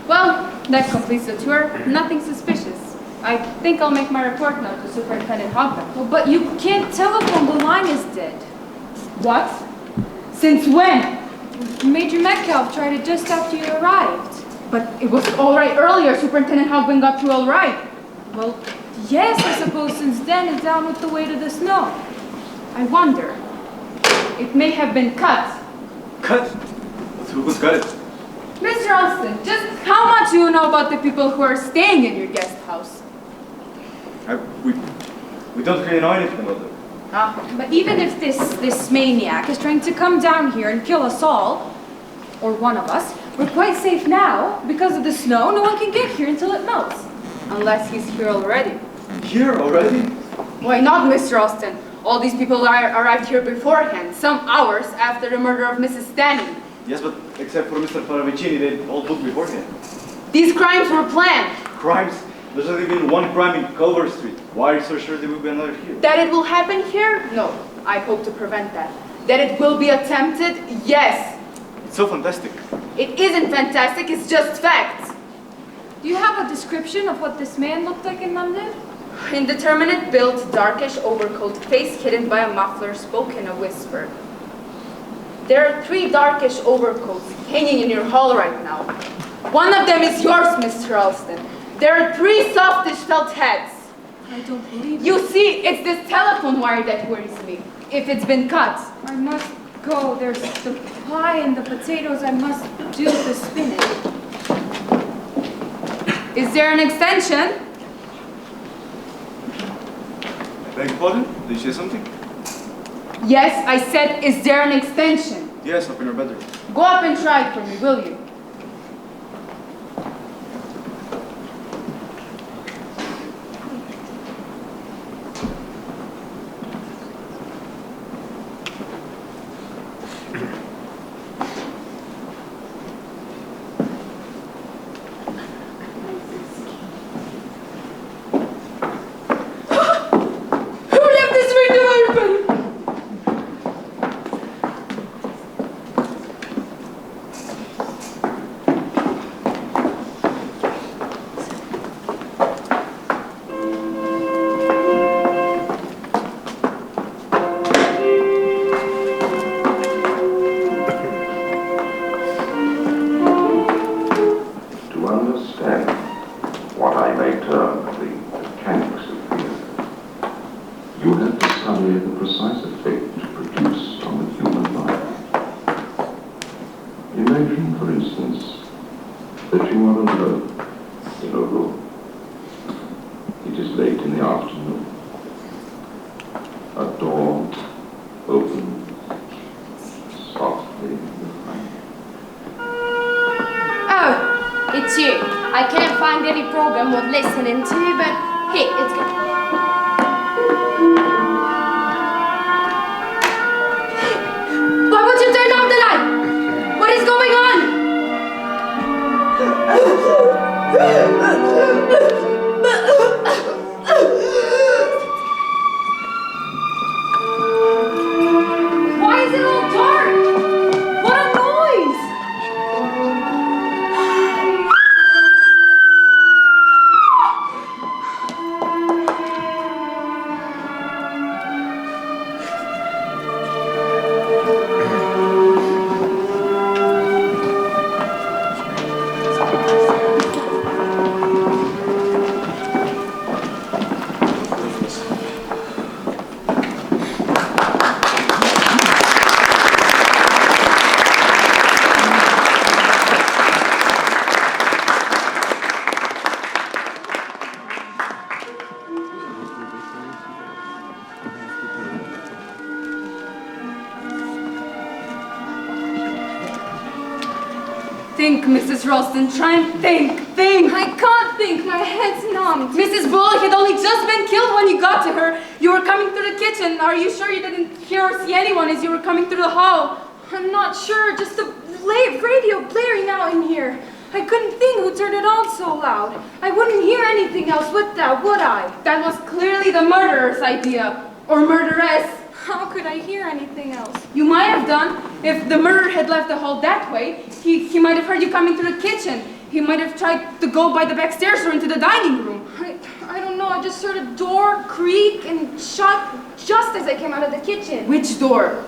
Well, that completes the tour. Nothing suspicious. I think I'll make my report now to Superintendent Hogman. Oh, but you can't telephone. The line is dead. What? Since when? Major Metcalf tried it just after you arrived. But it was all right earlier. Superintendent Hogben got through all right. Well, yes, I suppose since then it's down with the weight of the snow. I wonder. It may have been cut. Cut? Who's got it? Mr. Ralston, just how much do you know about the people who are staying in your guest house? We don't really know anything about them. But even if this maniac is trying to come down here and kill us all, or one of us, we're quite safe now. Because of the snow, no one can get here until it melts. Unless he's here already. Here already? Why not, Mr. Ralston? All these people arrived here beforehand, some hours after the murder of Mrs. Stanley. Yes, but except for Mr. Paravicini, they all booked beforehand. These crimes were planned. Crimes? There's only been one crime in Culver Street. Why are you so sure there will be another here? That it will happen here? No. I hope to prevent that. That it will be attempted? Yes. It's so fantastic. It isn't fantastic, it's just facts. Do you have a description of what this man looked like in London? Indeterminate build, darkish overcoat, face hidden by a muffler, spoke in a whisper. There are 3 darkish overcoats hanging in your hall right now. One of them is yours, Mr. Ralston. There are 3 softish felt heads. I don't believe it. You see, it's this telephone wire that worries me. If it's been cut. I must go. There's the pie and the potatoes. I must do the spinach. Is there an extension? Beg your pardon? Did you say something? Yes, I said, is there an extension? Yes, up in your bedroom. Go up and try it for me, will you? Think, Mrs. Ralston, try and think. I can't think, my head's numbed. Mrs. Boyle had only just been killed when you got to her. You were coming through the kitchen. Are you sure you didn't hear or see anyone as you were coming through the hall? I'm not sure, just the radio blaring out in here. I couldn't think who turned it on so loud. I wouldn't hear anything else with that, would I? That was clearly the murderer's idea. Or murderess. How could I hear anything else? You might have done. If the murderer had left the hall that way, he might have heard you coming through the kitchen. He might have tried to go by the back stairs or into the dining room. I don't know, I just heard a door creak and shut just as I came out of the kitchen. Which door?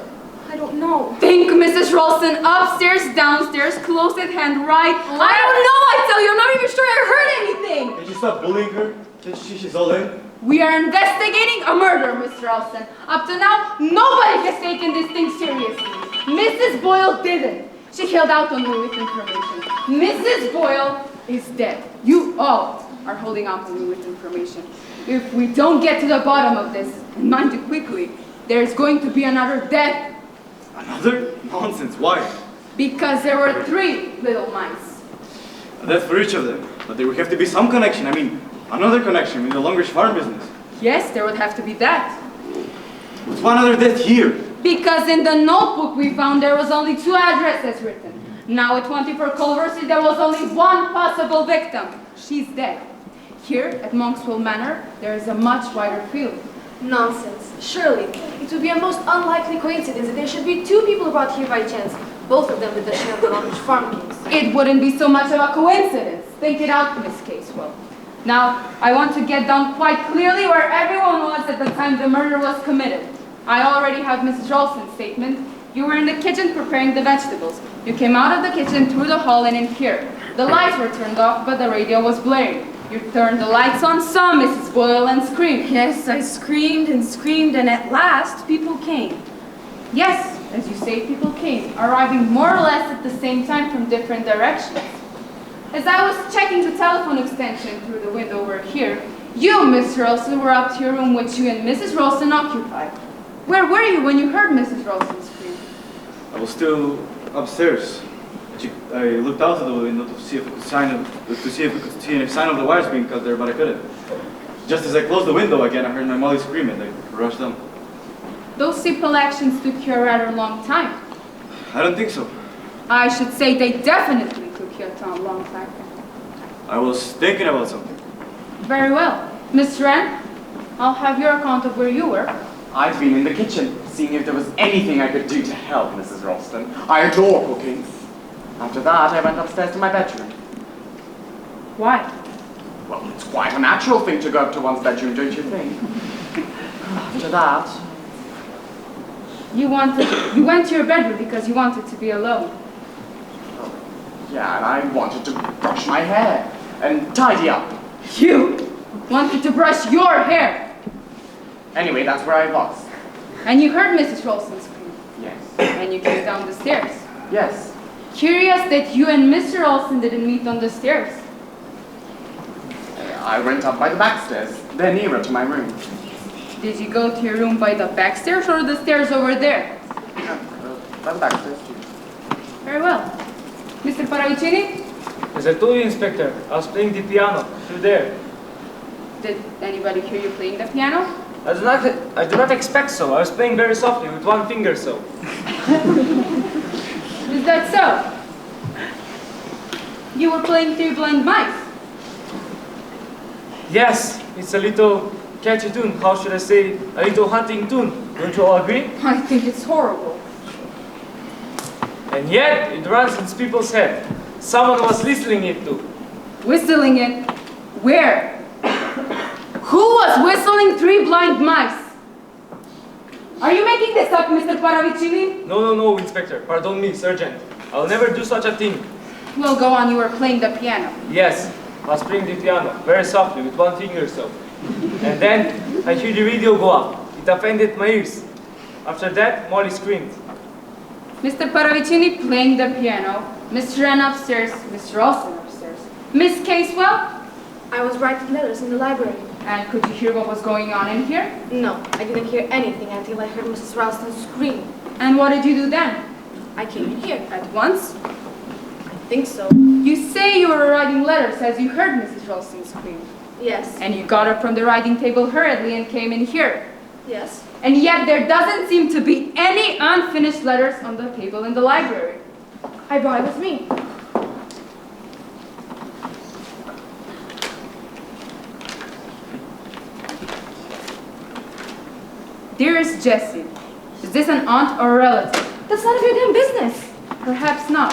I don't know. Think, Mrs. Ralston, upstairs, downstairs, close at hand, right, left. I don't know, I tell you, I'm not even sure I heard anything. Can you stop bullying her? She's all in. We are investigating a murder, Mr. Ralston. Up to now, nobody has taken this thing seriously. Mrs. Boyle didn't. She held out on me with information. Mrs. Boyle is dead. You all are holding out on me with information. If we don't get to the bottom of this, and mind you quickly, there's going to be another death. Another? Nonsense, why? Because there were 3 little mice. A death for each of them. But there would have to be some connection. I mean, another connection with the Longish farm business. Yes, there would have to be that. What's one other death here? Because in the notebook we found there was only 2 addresses written. Now at 24 Culver Street there was only 1 possible victim. She's dead. Here at Monkswell Manor there is a much wider field. Nonsense. Surely, it would be a most unlikely coincidence that there should be 2 people brought here by chance, both of them with the share of the Longish farm case. It wouldn't be so much of a coincidence. Think it out, Miss Casewell. Now, I want to get down quite clearly where everyone was at the time the murder was committed. I already have Mrs. Ralston's statement. You were in the kitchen preparing the vegetables. You came out of the kitchen through the hall and in here. The lights were turned off, but the radio was blaring. You turned the lights on, saw Mrs. Boyle and screamed. Yes, I screamed, and at last people came. Yes, as you say, people came, arriving more or less at the same time from different directions. As I was checking the telephone extension through the window over here, you, Miss Ralston, were up to your room which you and Mrs. Ralston occupied. Where were you when you heard Mrs. Ralston scream? I was still upstairs. I looked out of the window to see if we could see any sign of the wires being cut there, but I couldn't. Just as I closed the window again, I heard my Mollie scream and I rushed down. Those simple actions took you a rather long time. I don't think so. I should say they definitely took you a long time. I was thinking about something. Very well. Miss Wren, I'll have your account of where you were. I've been in the kitchen, seeing if there was anything I could do to help Mrs. Ralston. I adore cooking. After that, I went upstairs to my bedroom. Why? Well, it's quite a natural thing to go up to one's bedroom, don't you think? After that... You went to your bedroom because you wanted to be alone. Yeah, and I wanted to brush my hair and tidy up. You wanted to brush your hair. Anyway, that's where I was. And you heard Mrs. Ralston scream. Yes. And you came down the stairs. Yes. Curious that you and Mr. Ralston didn't meet on the stairs. I went up by the back stairs. They're nearer to my room. Did you go to your room by the back stairs or the stairs over there? By the back stairs too. Very well. Mr. Paravicini? As I told you, Inspector, I was playing the piano through there. Did anybody hear you playing the piano? I do not expect so. I was playing very softly with 1 finger so. Is that so? You were playing 3 blind mice. Yes, it's a little catchy tune. How should I say? A little hunting tune. Don't you all agree? I think it's horrible. And yet, it runs in people's head. Someone was listening it to. Whistling it? Where? Who was whistling 3 blind mice? Are you making this up, Mr. Paravicini? No, Inspector. Pardon me, Sergeant. I'll never do such a thing. Well, go on. You were playing the piano. Yes, I was playing the piano, very softly, with 1 finger so. And then, I heard the radio go up. It offended my ears. After that, Mollie screamed. Mr. Paravicini playing the piano. Miss Wren upstairs. Miss Ralston upstairs. Miss Casewell? I was writing letters in the library. And could you hear what was going on in here? No, I didn't hear anything until I heard Mrs. Ralston scream. And what did you do then? I came in here. At once? I think so. You say you were writing letters as you heard Mrs. Ralston scream. Yes. And you got up from the writing table hurriedly and came in here. Yes. And yet there doesn't seem to be any unfinished letters on the table in the library. I brought it with me. Dearest Jessie, is this an aunt or a relative? That's none of your damn business. Perhaps not.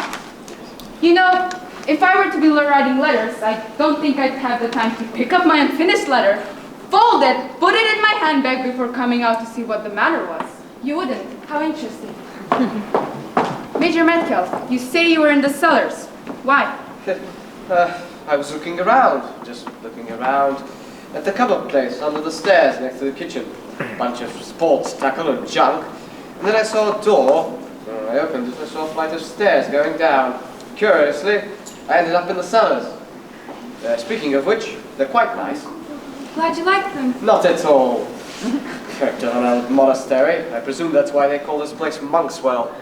You know, if I were to be writing letters, I don't think I'd have the time to pick up my unfinished letter, fold it, put it in my handbag before coming out to see what the matter was. You wouldn't. How interesting. Major Metcalf, you say you were in the cellars. Why? I was looking around, just looking around at the cupboard place under the stairs next to the kitchen. A bunch of sports tackle and junk. And then I saw a door. I opened it, I saw a flight of stairs going down. Curiously, I ended up in the cellars. Speaking of which, they're quite nice. Glad you like them. Not at all. Character on a monastery. I presume that's why they call this place Monkswell.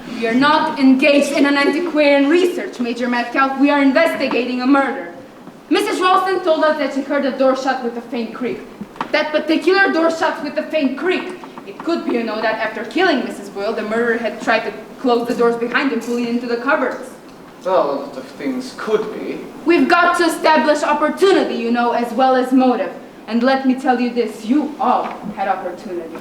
We are not engaged in an antiquarian research, Major Metcalf. We are investigating a murder. Mrs. Ralston told us that she heard a door shut with a faint creak. That particular door shut with a faint creak. It could be, you know, that after killing Mrs. Boyle, the murderer had tried to close the doors behind him, pulling into the cupboards. Well, a lot of things could be. We've got to establish opportunity, you know, as well as motive. And let me tell you this, you all had opportunity.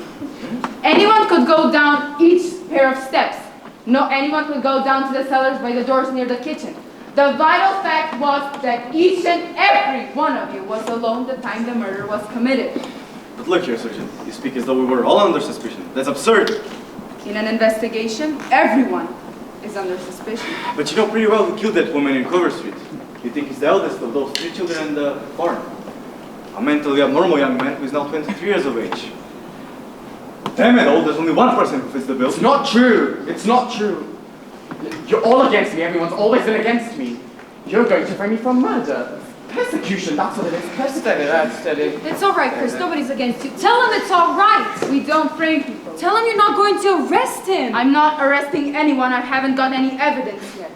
Anyone could go down each pair of steps. No, anyone could go down to the cellars by the doors near the kitchen. The vital fact was that each and every one of you was alone the time the murder was committed. But look here, Sergeant. You speak as though we were all under suspicion. That's absurd. In an investigation, everyone is under suspicion. But you know pretty well who killed that woman in Clover Street. You think he's the eldest of those 3 children in the farm. A mentally abnormal young man who is now 23 years of age. Damn it all, there's only one person who fits the bill. It's not true. It's not true. You're all against me. Everyone's always been against me. You're going to frame me for murder. Persecution, that's what it is. Steady, lad, steady. It's all right, Chris. Nobody's against you. Tell him it's all right. We don't frame people. Tell him you're not going to arrest him. I'm not arresting anyone. I haven't got any evidence yet.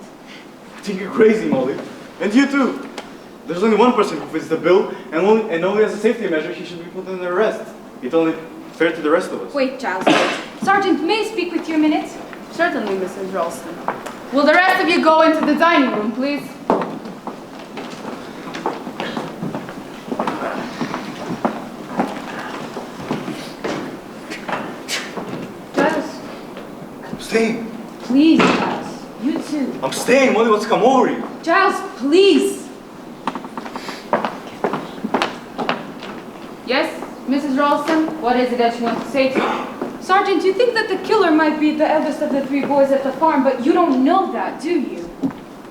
I think you're crazy, Mollie. And you too. There's only one person who fits the bill, and only as a safety measure he should be put under arrest. It's only fair to the rest of us. Wait, Giles, wait. Sergeant, may I speak with you a minute? Certainly, Mrs. Ralston. Will the rest of you go into the dining room, please? Giles. I'm staying. Please, Giles. You too. I'm staying, Mollie. What's come over you? Giles, please. Yes, Mrs. Ralston? What is it that you want to say to me? Sergeant, you think that the killer might be the eldest of the 3 boys at the farm, but you don't know that, do you?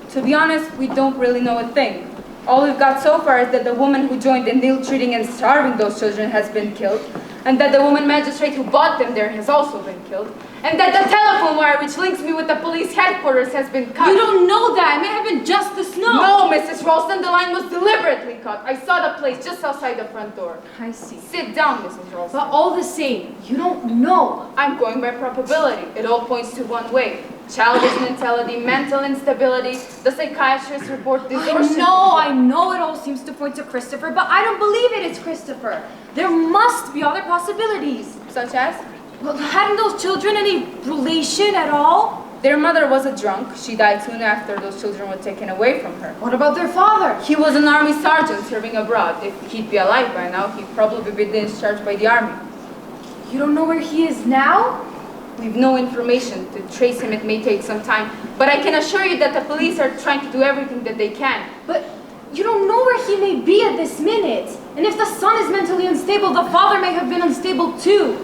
To be honest, we don't really know a thing. All we've got so far is that the woman who joined in ill-treating and starving those children has been killed, and that the woman magistrate who bought them there has also been killed, and that the telephone wire which links me with the police headquarters has been cut. You don't know that. It may have been just the snow. No, Mrs. Ralston, the line was deliberately cut. I saw the place just outside the front door. I see. Sit down, Mrs. Ralston. But all the same, you don't know. I'm going by probability. It all points to one way. Childish mentality, mental instability, the psychiatrist report distortion. I know it all seems to point to Christopher, but I don't believe it is Christopher. There must be other possibilities. Such as? Well, hadn't those children any relation at all? Their mother was a drunk. She died soon after those children were taken away from her. What about their father? He was an army sergeant serving abroad. If he'd be alive by now, he'd probably be discharged by the army. You don't know where he is now? We've no information. To trace him, it may take some time. But I can assure you that the police are trying to do everything that they can. But you don't know where he may be at this minute. And if the son is mentally unstable, the father may have been unstable too.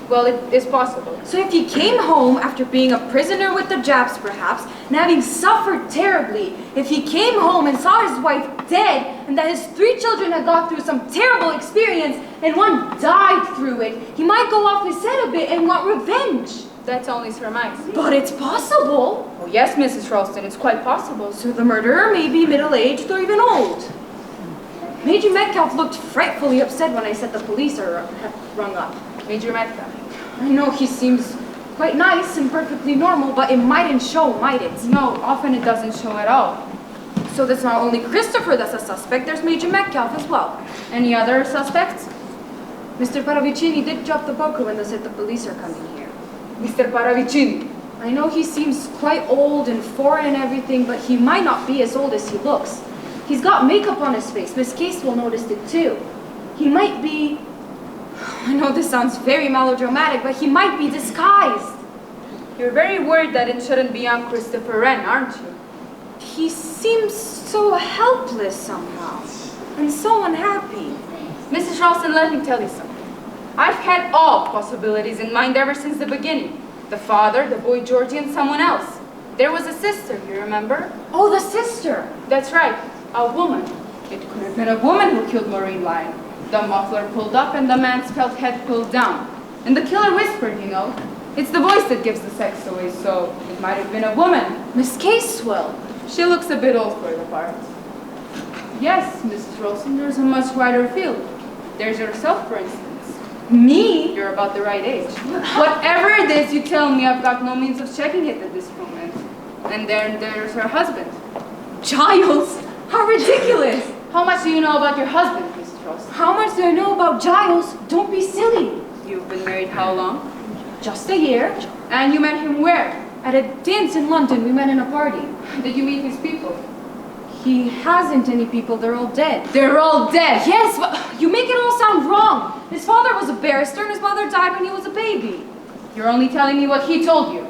Well, it is possible. So if he came home after being a prisoner with the Japs, perhaps, and having suffered terribly, if he came home and saw his wife dead, and that his 3 children had gone through some terrible experience, and one died through it, he might go off his head a bit and want revenge. That's only surmise. But it's possible. Oh, yes, Mrs. Ralston, it's quite possible. So the murderer may be middle-aged or even old. Major Metcalf looked frightfully upset when I said the police are rung up. Major Metcalf. I know he seems quite nice and perfectly normal, but it mightn't show, might it? No, often it doesn't show at all. So there's not only Christopher that's a suspect, there's Major Metcalf as well. Any other suspects? Mr. Paravicini did drop the poker when they said the police are coming here. Mr. Paravicini. I know he seems quite old and foreign and everything, but he might not be as old as he looks. He's got makeup on his face. Miss Casewell noticed it too. He might be... I know this sounds very melodramatic, but he might be disguised. You're very worried that it shouldn't be young Christopher Wren, aren't you? He seems so helpless somehow, and so unhappy. Mrs. Ralston, let me tell you something. I've had all possibilities in mind ever since the beginning. The father, the boy Georgie, and someone else. There was a sister, you remember? Oh, the sister! That's right, a woman. It could have been a woman who killed Maureen Lyon. The muffler pulled up and the man's felt head pulled down. And the killer whispered, you know. It's the voice that gives the sex away, so it might have been a woman. Miss Casewell. She looks a bit old for the part. Yes, Mrs. Ralston, there's a much wider field. There's yourself, for instance. Me? You're about the right age. Whatever it is you tell me, I've got no means of checking it at this moment. And then there's her husband. Giles? How ridiculous! How much do you know about your husband, Mrs. Ralston? How much do I know about Giles? Don't be silly. You've been married how long? Just a year. And you met him where? At a dance in London, we met in a party. Did you meet his people? He hasn't any people, they're all dead. They're all dead! Yes, but you make it all sound wrong. His father was a barrister and his mother died when he was a baby. You're only telling me what he told you.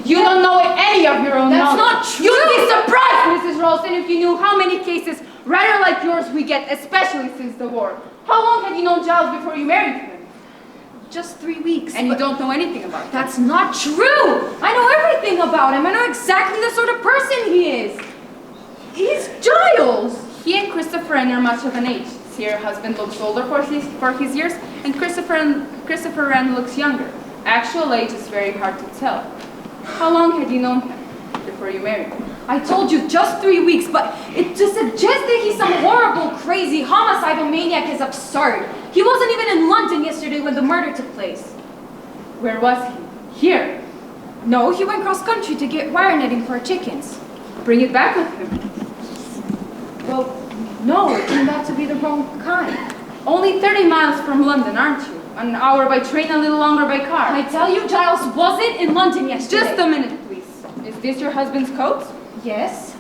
You don't know any of your own That's knowledge. not true! You'd be surprised, Mrs. Ralston, if you knew how many cases rather like yours we get, especially since the war. How long had you known Giles before you married him? Just 3 weeks. And you don't know anything about him. That's not true! I know everything about him. I know exactly the sort of person he is. He's Giles! He and Christopher Wren are much of an age. See, her husband looks older for his years, and Christopher Wren looks younger. Actual age is very hard to tell. How long had you known him before you married him? I told you, just 3 weeks, but to suggest that he's some horrible, crazy, homicidal maniac is absurd. He wasn't even in London yesterday when the murder took place. Where was he? Here. No, he went cross-country to get wire netting for our chickens. Bring it back with him. Well, no, it turned out to be the wrong kind. Only 30 miles from London, aren't you? An hour by train, a little longer by car. I tell you, Giles wasn't in London yesterday. Just a minute, please. Is this your husband's coat? Yes.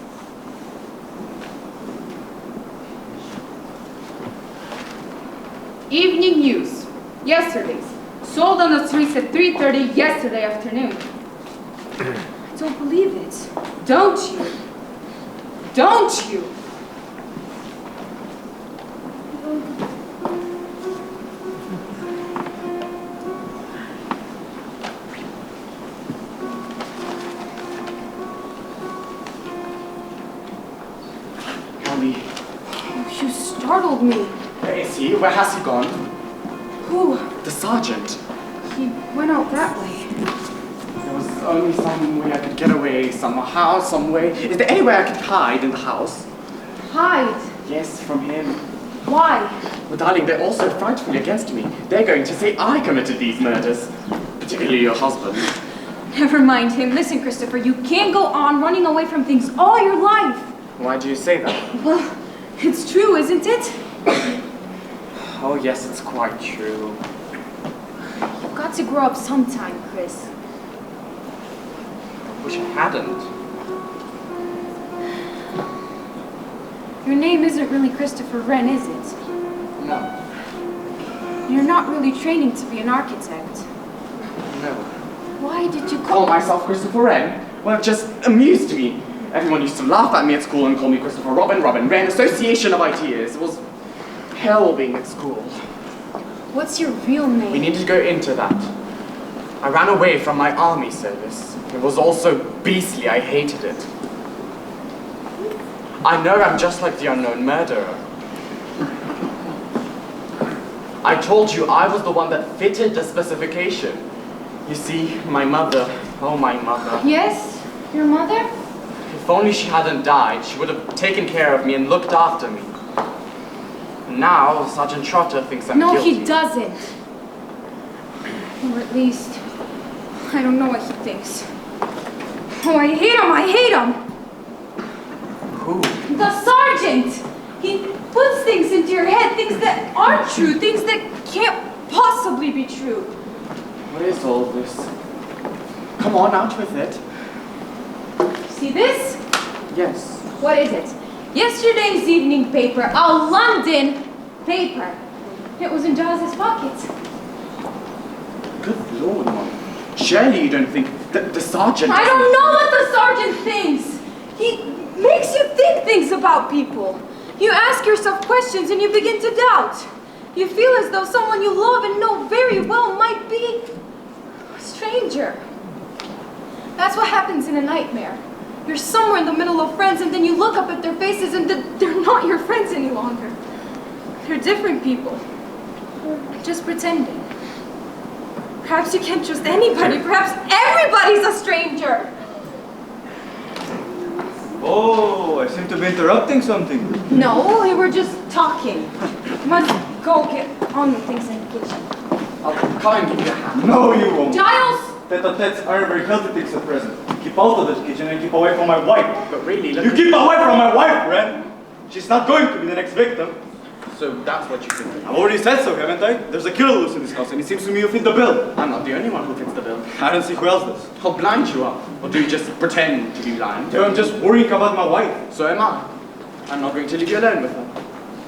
Evening news. Yesterday's. Sold on the streets at 3:30 yesterday afternoon. I don't believe it. Don't you? Don't you? Mollie. You startled me. Where is he? Where has he gone? Who? The sergeant. He went out that way. There was only some way I could get away, somehow, some way. Is there any way I could hide in the house? Hide? Yes, from him. Why? Well, darling, they're all so frightfully against me. They're going to say I committed these murders. Particularly your husband. Never mind him. Listen, Christopher, you can't go on running away from things all your life. Why do you say that? Well, it's true, isn't it? Oh, yes, it's quite true. You've got to grow up sometime, Chris. Wish I hadn't. Your name isn't really Christopher Wren, is it? No. You're not really training to be an architect. No. Why did you Call myself Christopher Wren? Well, it just amused me. Everyone used to laugh at me at school and call me Christopher Robin Wren, association of ideas. It was hell being at school. What's your real name? We need to go into that. I ran away from my army service. It was all so beastly, I hated it. I know I'm just like the unknown murderer. I told you I was the one that fitted the specification. You see, my mother, oh my mother. Yes? Your mother? If only she hadn't died, she would have taken care of me and looked after me. Now, Sergeant Trotter thinks I'm guilty. No, he doesn't. Or at least, I don't know what he thinks. Oh, I hate him! Who? The sergeant! He puts things into your head, things that aren't true, things that can't possibly be true. What is all this? Come on, out with it. See this? Yes. What is it? Yesterday's evening paper, a London paper. It was in Giles's pocket. Good Lord, Mom. Surely you don't think that the sergeant... I don't know what the sergeant thinks. He makes you think things about people. You ask yourself questions and you begin to doubt. You feel as though someone you love and know very well might be a stranger. That's what happens in a nightmare. You're somewhere in the middle of friends, and then you look up at their faces, and they're not your friends any longer. They're different people. Just pretending. Perhaps you can't trust anybody. Perhaps everybody's a stranger. Oh, I seem to be interrupting something. No, we were just talking. Let's go get on with things in the kitchen. I'll come and give you a hand. No, you won't. Giles! Tete-a-tetes aren't very healthy things at present. Keep out of the kitchen and keep away from my wife. But really, look. You keep away from my wife, Wren! She's not going to be the next victim. So that's what you think. I've already said so, haven't I? There's a killer loose in this house, and it seems to me you fit the bill. I'm not the only one who fits the bill. I don't see who else does. How blind you are. Or do you just pretend to be blind? No, I'm just worrying about my wife. So am I. I'm not going to leave you alone with her.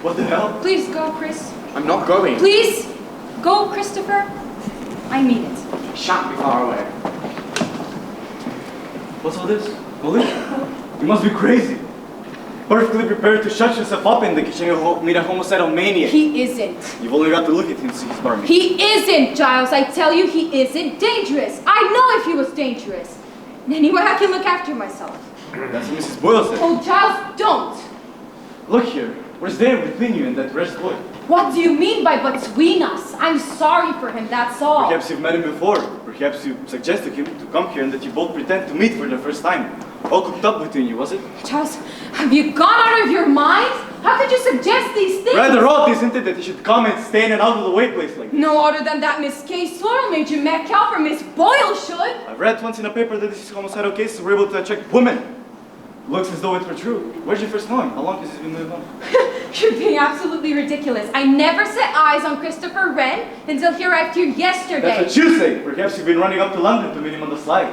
What the hell? Please go, Chris. I'm not going. Please go, Christopher. I mean it. Shan't be far away. What's all this? Mollie? You must be crazy. Perfectly prepared to shut yourself up in the kitchen and meet a homicidal maniac. He isn't. You've only got to look at him to see his barmy. He isn't, Giles. I tell you, he isn't dangerous. I know if he was dangerous. Anyway, I can look after myself. That's what Mrs. Boyle said. Oh, Giles, don't. Look here. What's there between you and that wretched boy? What do you mean by between us? I'm sorry for him, that's all. Perhaps you've met him before. Perhaps you suggested him to come here and that you both pretend to meet for the first time. All cooked up between you, was it? Giles, have you gone out of your mind? How could you suggest these things? Rather odd, isn't it, that you should come and stay in an out-of-the-way place like this? No other than that Miss Casewell, Major Metcalf, or Miss Boyle should. I've read once in a paper that these homicidal cases were able to attract women. Looks as though it were true. Where'd you first know him? How long has he been living on? You're being absolutely ridiculous. I never set eyes on Christopher Wren until he arrived here yesterday. That's what you say. Perhaps you've been running up to London to meet him on the slide.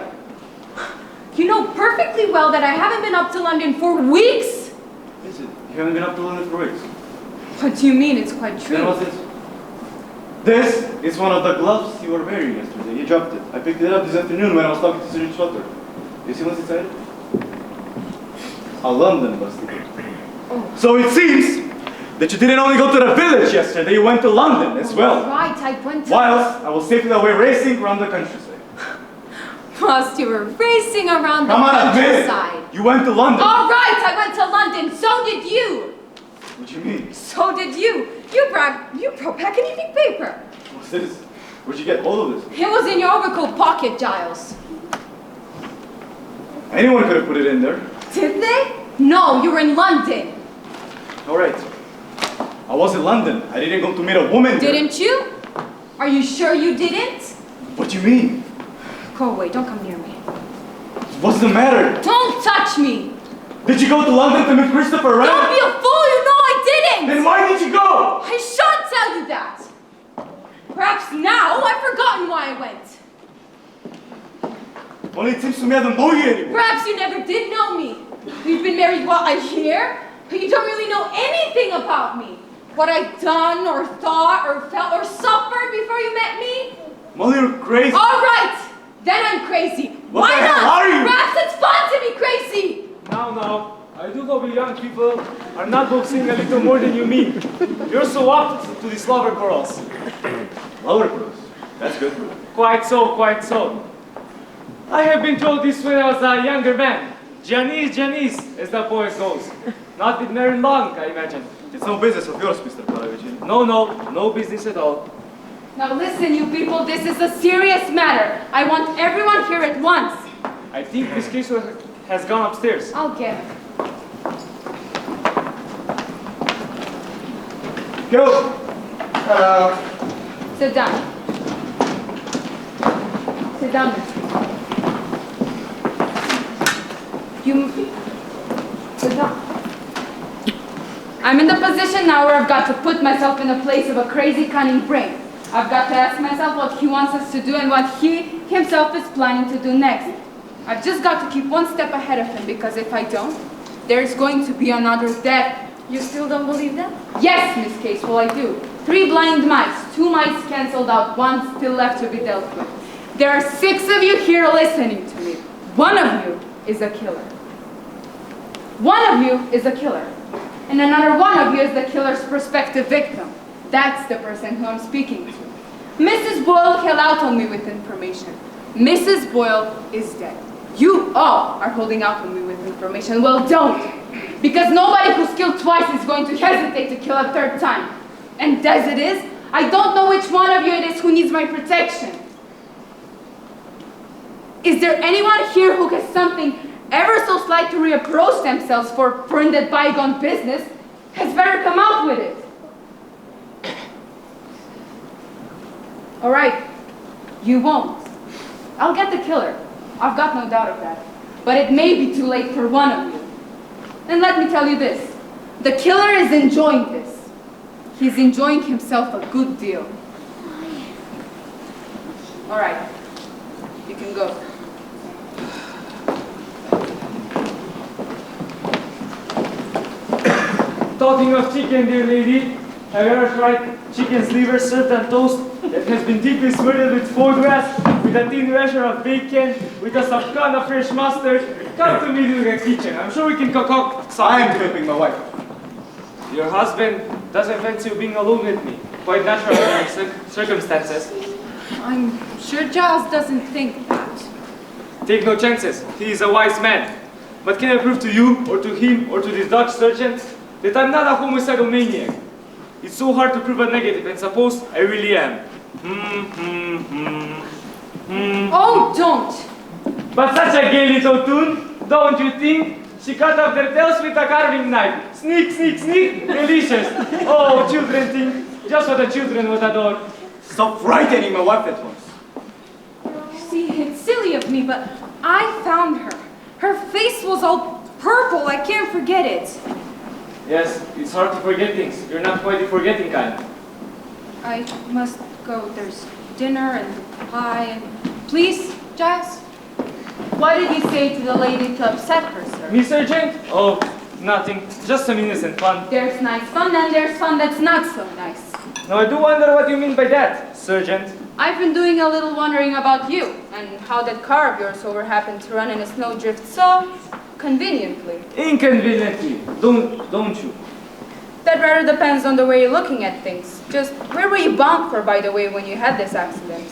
You know perfectly well that I haven't been up to London for weeks. Is it? You haven't been up to London for weeks? What do you mean? It's quite true. Then what's this? This is one of the gloves you were wearing yesterday. You dropped it. I picked it up this afternoon when I was talking to Sir Trotter. You see what's inside it? A London bus ticket. Oh. So it seems that you didn't only go to the village yesterday, you went to London as well. Right, I went to... Whilst I was safely away racing around the countryside. Whilst you were racing around the Come on, admit countryside. it. You went to London. All right, I went to London. So did you. What do you mean? So did you. You brought back an evening paper. What's this? Where'd you get all of this? It was in your overcoat pocket, Giles. Anyone could have put it in there. Did they? No, you were in London. All right. I was in London. I didn't go to meet a woman there. Didn't you? Are you sure you didn't? What do you mean? Go away, don't come near me. What's the matter? Don't touch me! Did you go to London to meet Christopher Wren? Don't be a fool, you know I didn't! Then why did you go? I shan't tell you that! Perhaps now I've forgotten why I went. Only it seems to me I don't know you anymore. Perhaps you never did know me. We've been married, what, a year? But you don't really know anything about me. What I've done, or thought, or felt, or suffered before you met me. Mollie, you're crazy. All right! Then I'm crazy. What Why the hell not? are you? Perhaps it's fun to be crazy. Now, I do hope you young people are not both seeing a little more than you mean. You're so apt to these lover girls. Lover girls? That's good. Quite so, quite so. I have been told this when I was a younger man. Janice, as the poet goes. Not been married long, I imagine. It's no business of yours, Mr. Paravicini. No business at all. Now listen, you people, this is a serious matter. I want everyone here at once. I think Miss Casewell has gone upstairs. I'll get her. Go! Sit down. Sit down, miss. Sit down. I'm in the position now where I've got to put myself in the place of a crazy, cunning brain. I've got to ask myself what he wants us to do and what he himself is planning to do next. I've just got to keep one step ahead of him, because if I don't, there's going to be another death. You still don't believe that? Yes, Miss Casewell, I do. 3 blind mice, 2 mice cancelled out, 1 still left to be dealt with. There are 6 of you here listening to me. 1 of you is a killer. 1 of you is a killer. And another 1 of you is the killer's prospective victim. That's the person who I'm speaking to. Mrs. Boyle came out on me with information. Mrs. Boyle is dead. You all are holding out on me with information. Well, don't. Because nobody who's killed twice is going to hesitate to kill a third time. And as it is, I don't know which one of you it is who needs my protection. Is there anyone here who has something ever so slight to reapproach themselves for in that bygone business? Has better come out with it. All right, you won't. I'll get the killer. I've got no doubt of that. But it may be too late for one of you. And let me tell you this. The killer is enjoying this. He's enjoying himself a good deal. All right, you can go. Talking of chicken, dear lady, have you ever tried chicken's liver served on toast that has been deeply smothered with foie-gras, with a thin rasher of bacon, with a can of fresh mustard? Come to me to the kitchen. I'm sure we can concoct something. I'm helping my wife. Your husband doesn't fancy you being alone with me. Quite natural under circumstances. I'm sure Giles doesn't think that. Take no chances. He is a wise man. But can I prove to you, or to him, or to this Dutch sergeant, that I'm not a homicidal maniac? It's so hard to prove a negative, and suppose I really am. Oh, don't! But such a gay little tune, don't you think? She cut off their tails with a carving knife. Sneak, sneak, sneak, delicious. Oh, children think, just what the children would adore. Stop frightening my wife at once. See, it's silly of me, but I found her. Her face was all purple. I can't forget it. Yes, it's hard to forget things. You're not quite the forgetting kind. I must go. There's dinner and pie and... Please, Giles? What did you say to the lady to upset her, sir? Me, Sergeant? Oh, nothing. Just some innocent fun. There's nice fun and there's fun that's not so nice. Now I do wonder what you mean by that, Sergeant. I've been doing a little wondering about you and how that car of yours over happened to run in a snowdrift so conveniently. Inconveniently, don't you? That rather depends on the way you're looking at things. Just where were you bound for, by the way, when you had this accident?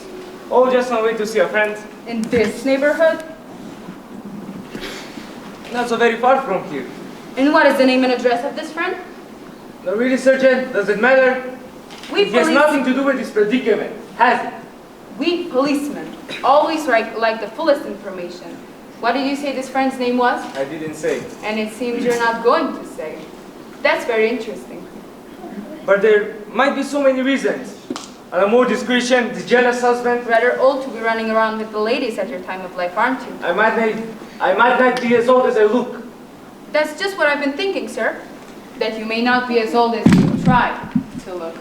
Oh, just on way to see a friend. In this neighborhood? Not so very far from here. And what is the name and address of this friend? No, really, Sergeant, does it matter? We It has nothing to do with this predicament, has it? We policemen always like the fullest information. What did you say this friend's name was? I didn't say. And it seems you're not going to say. That's very interesting. But there might be so many reasons. And a more discretion, the jealous husband. Rather old to be running around with the ladies at your time of life, aren't you? I might not be as old as I look. That's just what I've been thinking, sir. That you may not be as old as you try to look.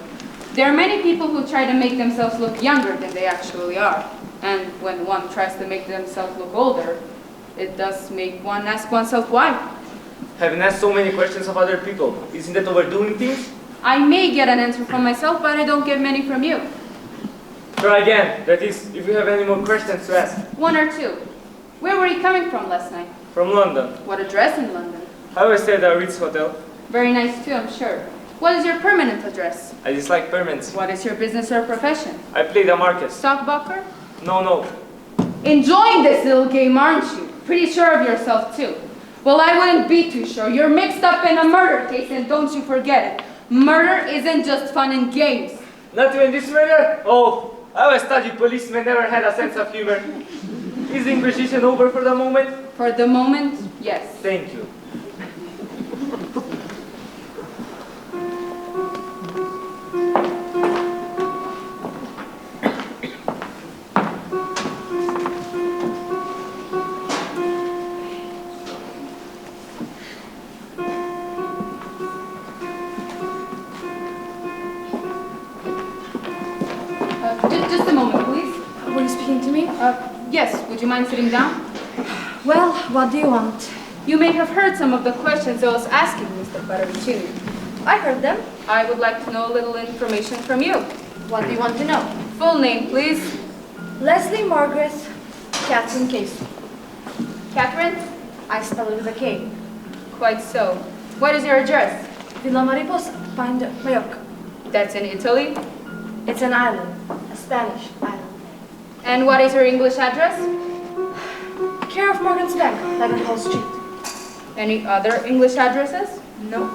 There are many people who try to make themselves look younger than they actually are. And when one tries to make themselves look older, it does make one ask oneself why. Having asked so many questions of other people, isn't that overdoing things? I may get an answer from myself, but I don't get many from you. Try again. That is, if you have any more questions to ask. One or two. Where were you coming from last night? From London. What address in London? I always stayed at Ritz Hotel. Very nice too, I'm sure. What is your permanent address? I dislike permanency. What is your business or profession? I play the market. Stockbroker? No. Enjoying this little game, aren't you? Pretty sure of yourself too. Well, I wouldn't be too sure. You're mixed up in a murder case, and don't you forget it. Murder isn't just fun and games. Not even this murder? Oh, I was studied policeman, never had a sense of humor. Is the Inquisition over for the moment? For the moment, yes. Thank you. Just a moment, please. Were you speaking to me? Yes, would you mind sitting down? Well, what do you want? You may have heard some of the questions I was asking Mr. Paravicini. I heard them. I would like to know a little information from you. What do you want to know? Full name, please. Leslie Margaret Catherine Casey. Catherine? I spell it with a K. Quite so. What is your address? Villa Mariposa, Pine Mallorca. That's in Italy. It's an island, a Spanish island. And what is your English address? Take care of Morgan's Bank, Leadenhall Street. Any other English addresses? No.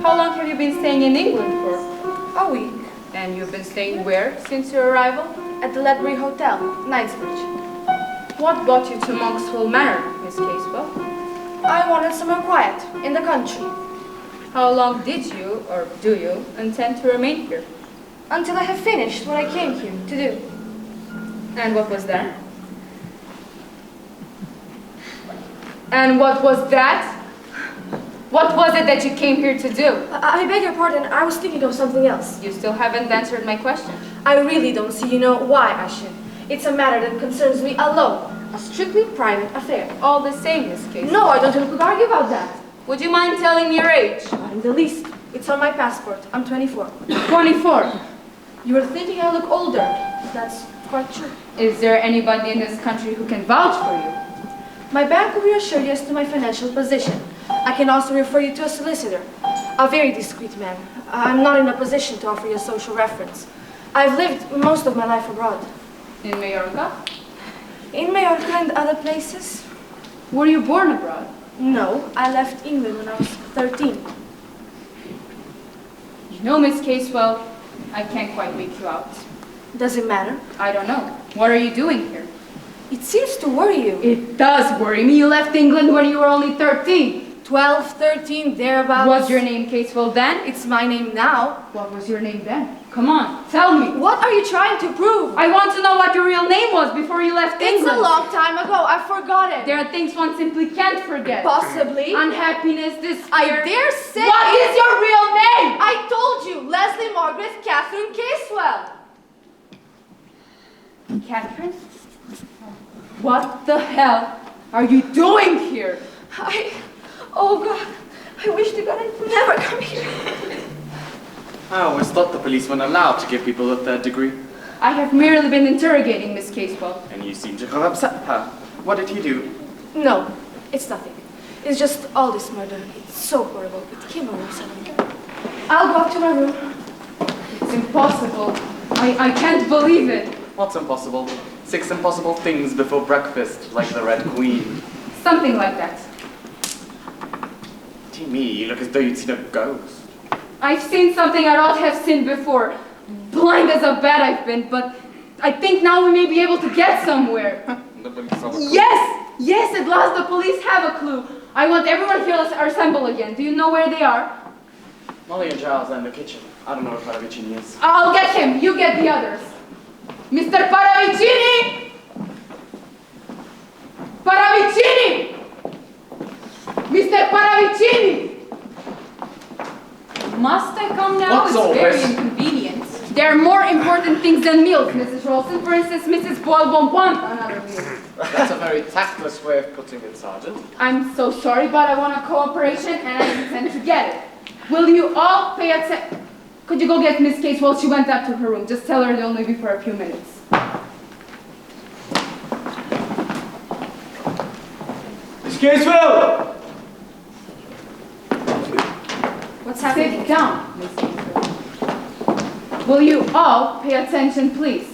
How long have you been staying in England for? A week. And you've been staying where since your arrival? At the Ledbury Hotel, Knightsbridge. What brought you to Monkswell Manor, Miss Casewell? I wanted somewhere quiet, in the country. How long did you, or do you, intend to remain here? Until I have finished what I came here to do. And what was that? And what was that? What was it that you came here to do? I beg your pardon, I was thinking of something else. You still haven't answered my question. I really don't see, why I should. It's a matter that concerns me alone. A strictly private affair. All the same, Miss Casewell. No, I don't think we could argue about that. Would you mind telling me your age? Not in the least. It's on my passport. I'm 24. 24. You were thinking I look older. That's quite true. Is there anybody in this country who can vouch for you? My bank will reassure you as to my financial position. I can also refer you to a solicitor, a very discreet man. I'm not in a position to offer you a social reference. I've lived most of my life abroad. In Majorca? In Majorca and other places? Were you born abroad? No, I left England when I was 13. You know, Miss Casewell, I can't quite make you out. Does it matter? I don't know. What are you doing here? It seems to worry you. It does worry me. You left England when you were only 13. 12, 13, thereabouts. Was your name Casewell then? It's my name now. What was your name then? Come on, tell me. What are you trying to prove? I want to know what your real name was before you left England. It's a long time ago. I forgot it. There are things one simply can't forget. Possibly. Unhappiness, despair. I dare say. What is your real name? I told you, Leslie Margaret Catherine Casewell. Catherine? What the hell are you doing here? Oh God, I wish to God I'd never come here. I always thought the police weren't allowed to give people a third degree. I have merely been interrogating Miss Casewell. And you seem to have upset her. What did he do? No, it's nothing. It's just all this murder. It's so horrible. It came around suddenly. I'll go up to my room. It's impossible. I can't believe it. What's impossible? 6 impossible things before breakfast, like the Red Queen. Something like that. To me, you look as though you'd seen a ghost. I've seen something I ought to have seen before. Blind as a bat I've been, but I think now we may be able to get somewhere. Yes, at last the police have a clue. I want everyone here to assemble again. Do you know where they are? Mollie and Giles are in the kitchen. I don't know where Paravicini is. I'll get him. You get the others. Mr. Paravicini! Paravicini! Mr. Paravicini! Must I come now? What's it's all very this? inconvenient. There are more important things than meals, Mrs. Ralston. For instance, Mrs. Boyle won't want another meal. That's a very tactless way of putting it, Sergeant. I'm so sorry, but I want a cooperation and I intend to get it. Will you all pay attention? Could you go get Miss Casewell? She went up to her room. Just tell her it'll only be for a few minutes. Miss Casewell! What's happening? Sit down, Miss Casewell. Will you all pay attention, please?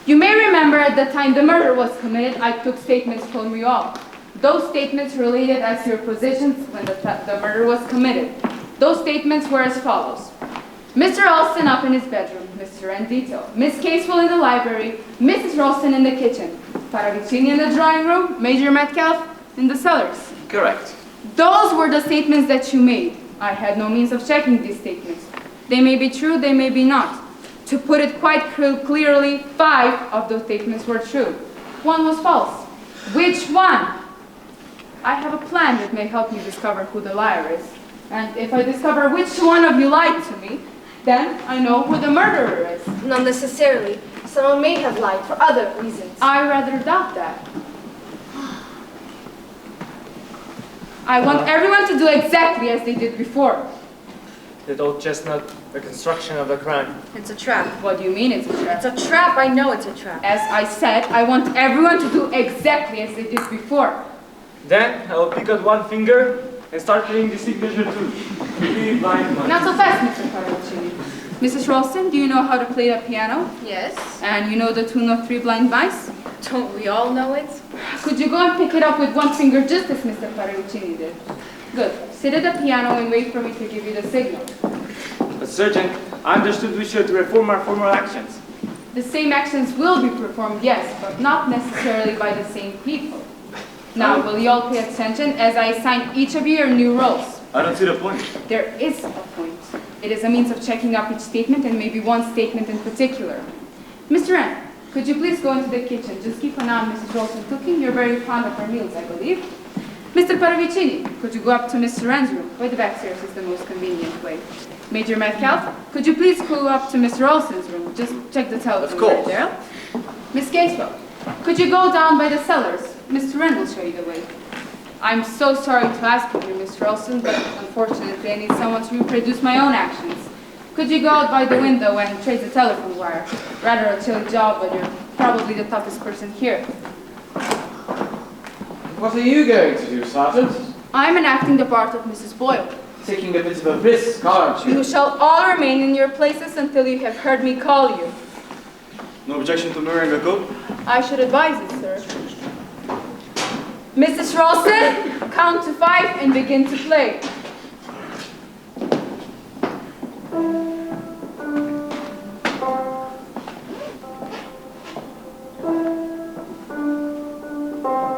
You may remember at the time the murder was committed, I took statements from you all. Those statements related as to your positions when the murder was committed. Those statements were as follows. Mr. Ralston up in his bedroom, Mr. Wren detail. Miss Casewell in the library, Mrs. Ralston in the kitchen. Paravicini in the drawing room, Major Metcalf in the cellars. Correct. Those were the statements that you made. I had no means of checking these statements. They may be true, they may be not. To put it quite clearly, 5 of those statements were true. 1 was false. Which one? I have a plan that may help you discover who the liar is. And if I discover which one of you lied to me, then I know who the murderer is. Not necessarily. Someone may have lied for other reasons. I rather doubt that. I want everyone to do exactly as they did before. That old chestnut, the construction of the crime. It's a trap. What do you mean it's a trap? It's a trap. I know it's a trap. As I said, I want everyone to do exactly as they did before. Then I will pick out one finger and start playing the signature tune. 3 blind mice. Not so fast, Mr. Paravicini. Mrs. Ralston, do you know how to play the piano? Yes. And you know the tune of 3 blind mice? Don't we all know it? Could you go and pick it up with one finger just as Mr. Paravicini did? Good. Sit at the piano and wait for me to give you the signal. But Sergeant, I understood we should reform our former actions. The same actions will be performed, yes, but not necessarily by the same people. Now, will you all pay attention as I assign each of you your new roles? I don't see the point. There is a point. It is a means of checking up each statement and maybe one statement in particular. Mr. Wren, could you please go into the kitchen? Just keep an eye on Mrs. Ralston cooking. You're very fond of her meals, I believe. Mr. Paravicini, could you go up to Mr. Wren's room? By the back stairs is the most convenient way. Major Metcalf, could you please go up to Mr. Ralston's room? Just check the telephone right there. Miss Casewell, could you go down by the cellars? Mr. Wren will show you the way. I'm so sorry to ask of you, Miss Ralston, but unfortunately I need someone to reproduce my own actions. Could you go out by the window and trace the telephone wire? Rather a chilly job, but you're probably the toughest person here. What are you going to do, Sergeant? I'm enacting the part of Mrs. Boyle. Taking a bit of a risk, aren't you? You shall all remain in your places until you have heard me call you. No objection to mirroring the code? I should advise it, sir. Mrs. Ralston, count to 5 and begin to play.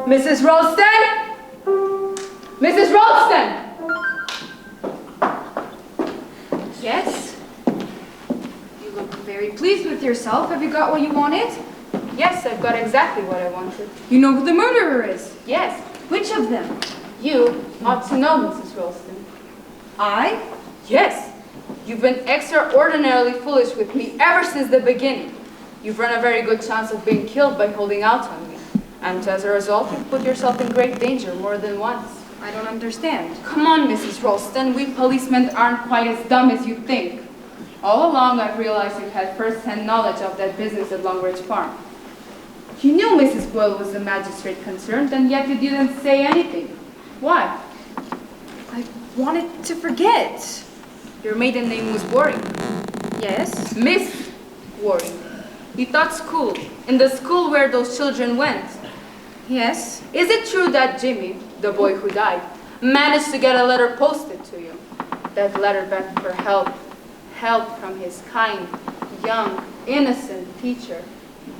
Mrs. Ralston? Mrs. Ralston! Yes? You look very pleased with yourself. Have you got what you wanted? Yes, I've got exactly what I wanted. You know who the murderer is? Yes. Which of them? You ought to know, Mrs. Ralston. I? Yes. You've been extraordinarily foolish with me ever since the beginning. You've run a very good chance of being killed by holding out on me. And as a result, you've put yourself in great danger more than once. I don't understand. Come on, Mrs. Ralston. We policemen aren't quite as dumb as you think. All along, I've realized you've had first-hand knowledge of that business at Longridge Farm. You knew Mrs. Boyle was the magistrate concerned, and yet you didn't say anything. Why? I wanted to forget. Your maiden name was Waring. Yes? Miss Waring. You taught school, in the school where those children went. Yes. Is it true that Jimmy, the boy who died, managed to get a letter posted to you? That letter begged for help. Help from his kind, young, innocent teacher.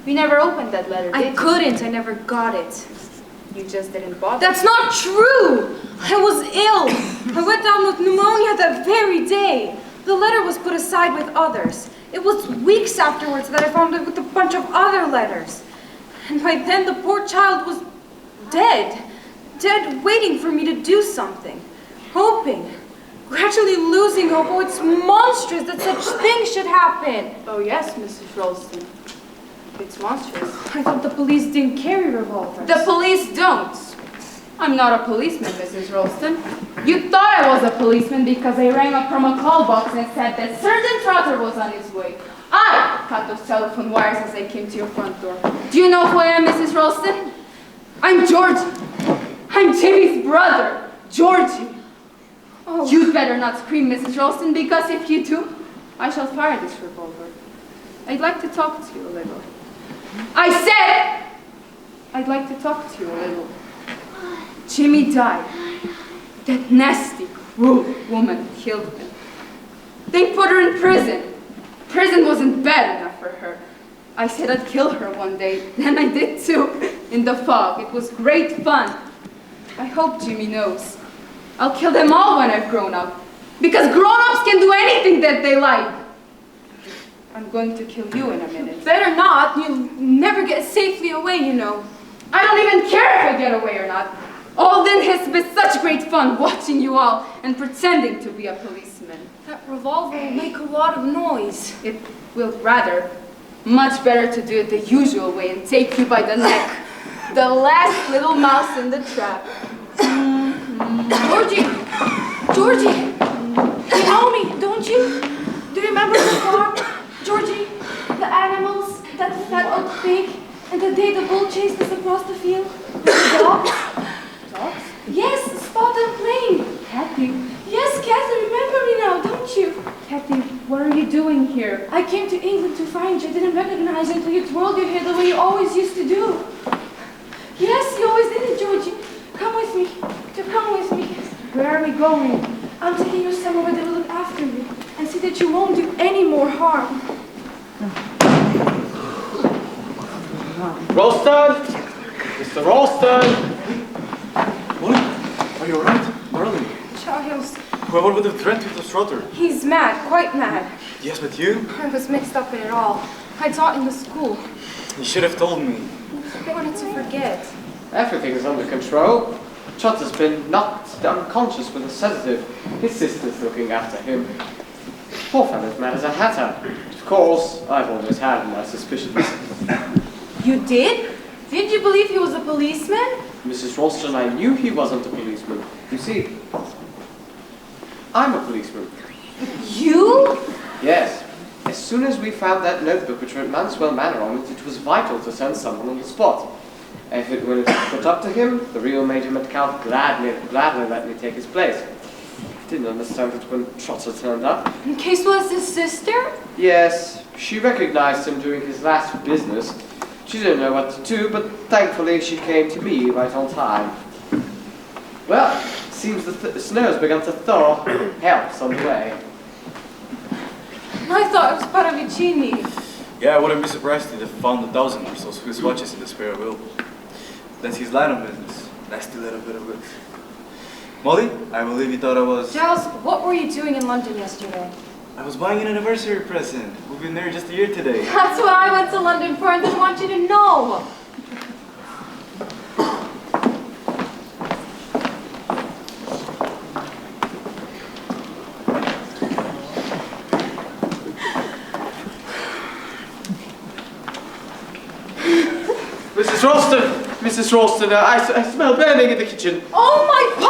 You never opened that letter, did you? I couldn't. I never got it. You just didn't bother. That's not true! I was ill. I went down with pneumonia that very day. The letter was put aside with others. It was weeks afterwards that I found it with a bunch of other letters. And by then the poor child was dead. Dead, waiting for me to do something. Hoping. Gradually losing hope. Oh, it's monstrous that such things should happen. Oh yes, Mrs. Ralston. It's monstrous. I thought the police didn't carry revolvers. The police don't. I'm not a policeman, Mrs. Ralston. You thought I was a policeman because I rang up from a call box and said that Sergeant Trotter was on his way. I cut those telephone wires as I came to your front door. Do you know who I am, Mrs. Ralston? I'm Georgie. I'm Jimmy's brother, Georgie. Oh. You'd better not scream, Mrs. Ralston, because if you do, I shall fire this revolver. I'd like to talk to you a little. I said I'd like to talk to you a little. Jimmy died. That nasty, cruel woman killed him. They put her in prison. Prison wasn't bad enough for her. I said I'd kill her one day. Then I did too, in the fog. It was great fun. I hope Jimmy knows. I'll kill them all when I've grown up. Because grown-ups can do anything that they like. I'm going to kill you in a minute. Better not. You'll never get safely away, you know. I don't even care if I get away or not. All then has been such great fun watching you all and pretending to be a policeman. That revolver will make a lot of noise. It will rather. Much better to do it the usual way and take you by the neck. The last little mouse in the trap. Georgie! Georgie! You know me, don't you? Do you remember the farm? Georgie, the animals, that fat old pig, and the day the bull chased us across the field? The dogs? Dogs? Yes, Spot and Plain. Kathy. Yes, Kathy, remember me now, don't you? Kathy, what are you doing here? I came to England to find you. I didn't recognize you until you twirled your hair the way you always used to do. Yes, you always did it, Georgie. Come with me. Come with me. Where are we going? I'm taking you somewhere where they will look after you and see that you won't do any more harm. Ralston! Mr. Ralston! Mollie, are you alright? Where are we? Giles, What with the threat with the Trotter? he's mad, quite mad. Yes, but you? I was mixed up in it all. I taught in the school. You should have told me. I wanted to forget. Everything is under control. Trotter's been knocked unconscious with a sedative. His sister's looking after him. Poor fellow's mad as a hatter. Of course, I've always had my suspicions. You did? Did you believe he was a policeman? Mrs. Ralston, I knew he wasn't a policeman. You see, I'm a policeman. You? Yes. As soon as we found that notebook which wrote Monkswell Manor on it, it was vital to send someone on the spot. If it were put up to him, the real Major Metcalf gladly let me take his place. I didn't understand it when Trotter turned up. Casewell is his sister? Yes, she recognized him doing his last business. She didn't know what to do, but thankfully she came to me right on time. Well, seems the snow's begun to thaw. Help's on the way. I thought it was Paravicini. Yeah, I wouldn't be surprised if they found 1,000 or so Swiss watches in the spare wheel. That's his line of business. Nasty little bit of it. Mollie, I believe you thought I was... Giles, what were you doing in London yesterday? I was buying an anniversary present. We've been there just a year today. That's what I went to London for and didn't want you to know. Mrs. Ralston! Mrs. Ralston, I smell burning in the kitchen. Oh my